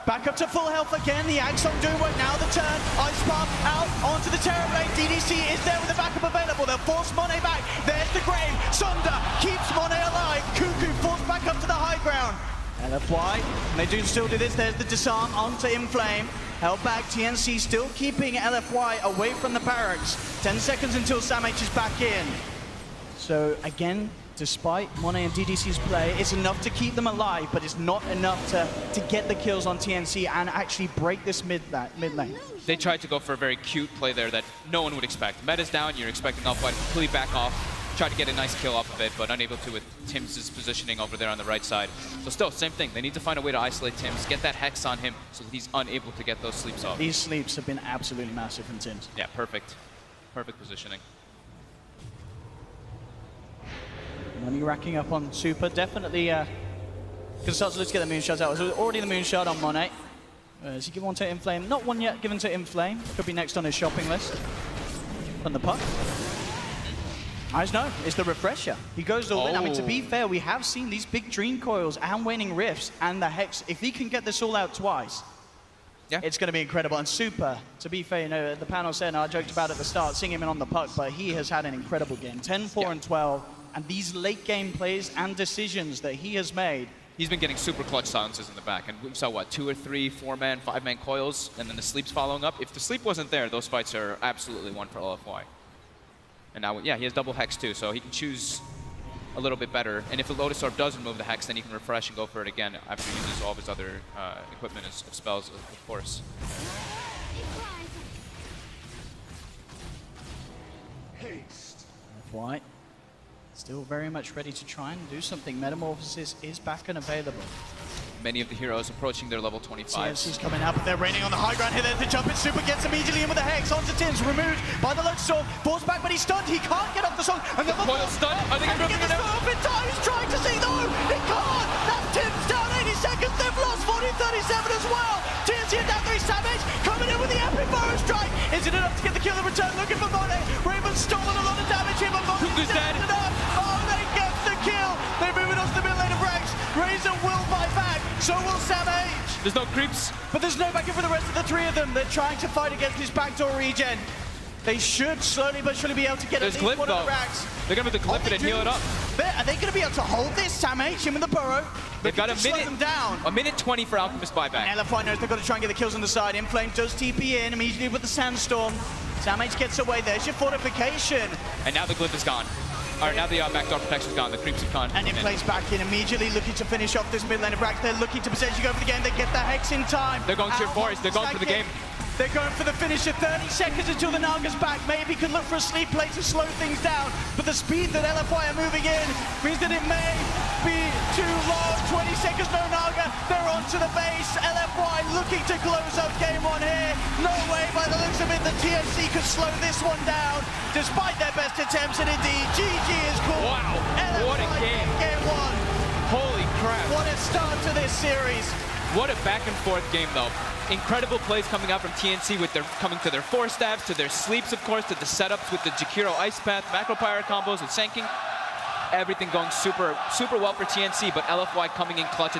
Back up to full health again, the Axon doing work now, the turn, Ice Spark out onto the Terror Blade. DDC is there with the backup available, they'll force Monet back. There's the Grave, Sunder keeps Monet alive. Cuckoo forced back up to the high ground. LFY, and they do still do this, there's the disarm onto Inflame. Held back, TNC still keeping LFY away from the barracks. 10 seconds until SamH is back in. So again, despite Monet and DDC's play, it's enough to keep them alive, but it's not enough to get the kills on TNC and actually break this mid lane. They tried to go for a very cute play there that no one would expect. Meta's down, you're expecting LFY to completely back off. Tried to get a nice kill off of it, but unable to with Tims' positioning over there on the right side. So still, same thing. They need to find a way to isolate Tims, get that Hex on him so that he's unable to get those sleeps off. These sleeps have been absolutely massive from Tims. Yeah, perfect. Perfect positioning. Money racking up on Super. Definitely Consults, let's get the moonshot out. So already the moonshot on Monet. Does he give one to Inflame? Not one yet given to Inflame. Could be next on his shopping list. From the puck. Eyes no, it's the refresher. He goes all in. I mean, to be fair, we have seen these big Dream Coils and Waning Rifts and the Hex. If he can get this all out twice, yeah, it's going to be incredible. And Super, to be fair, you know, the panel said, and I joked about it at the start, seeing him in on the puck, but he has had an incredible game. 10, 4, and 12. And these late game plays and decisions that he has made. He's been getting super clutch silences in the back. And we saw, what, 2 or 3 4-man, 5-man coils, and then the sleeps following up. If the sleep wasn't there, those fights are absolutely one for LFY. And now, yeah, he has double Hex too, so he can choose a little bit better. And if the Lotus Orb does remove the Hex, then he can refresh and go for it again after he uses all of his other equipment and spells, of course. Haste. LFY, still very much ready to try and do something. Metamorphosis is back and available. Many of the heroes approaching their level 25. TNC's coming out, but they're raining on the high ground here. There's the jump in. Super gets immediately in with the Hex onto Tims, removed by the Lotus Orb. Falls back, but he's stunned. He can't get off the song. Another Coil stunned. Are they going to get this off in time? He's trying to see, though. He can't. That's Tims down 80 seconds. They've lost 40-37 as well. TNC are down 3. SamH coming in with the epic burrow strike. Is it enough to get the kill in return? Looking for Monet. Raven's stolen a lot of damage here, but Monet's dead. Enough. Oh, they get the kill. They're moving on to the mid lane of Rex. Razor will buy back. So will SamH. There's no creeps. But there's no backup for the rest of the 3 of them. They're trying to fight against this backdoor regen. They should slowly but surely be able to get at least one of the racks. They're going to clip it and heal it up. Are they going to be able to hold this? SamH, him in the burrow. They've got a minute 20 for Alchemist buyback. And LFY knows they've got to try and get the kills on the side. Inflame does TP in immediately with the Sandstorm. SamH gets away. There's your fortification. And now the glyph is gone. Alright, now the backdoor protection's gone, the creeps have gone. And Inflame's back in immediately, looking to finish off this mid lane of Rax. They're looking to potentially go for the game. They get the Hex in time. They're going tier 4s, they're going for the game. They're going for the finisher. 30 seconds until the Naga's back. Maybe could look for a sleep play to slow things down. But the speed that LFY are moving in means that it may be too long. 20 seconds, no Naga. They're onto the base. LFY looking to close up game 1 here. No way, by the looks of it, the TNC could slow this one down. Despite their best attempts, and indeed, GG is cool. Wow, LFY what a game. Game 1. Holy crap. What a start to this series. What a back and forth game though. Incredible plays coming out from TNC with their coming to their 4 stabs, to their sleeps of course, to the setups with the Jakiro Ice Path, Macro Pyre combos with Senking. Everything going super well for TNC, but LFY coming in clutch.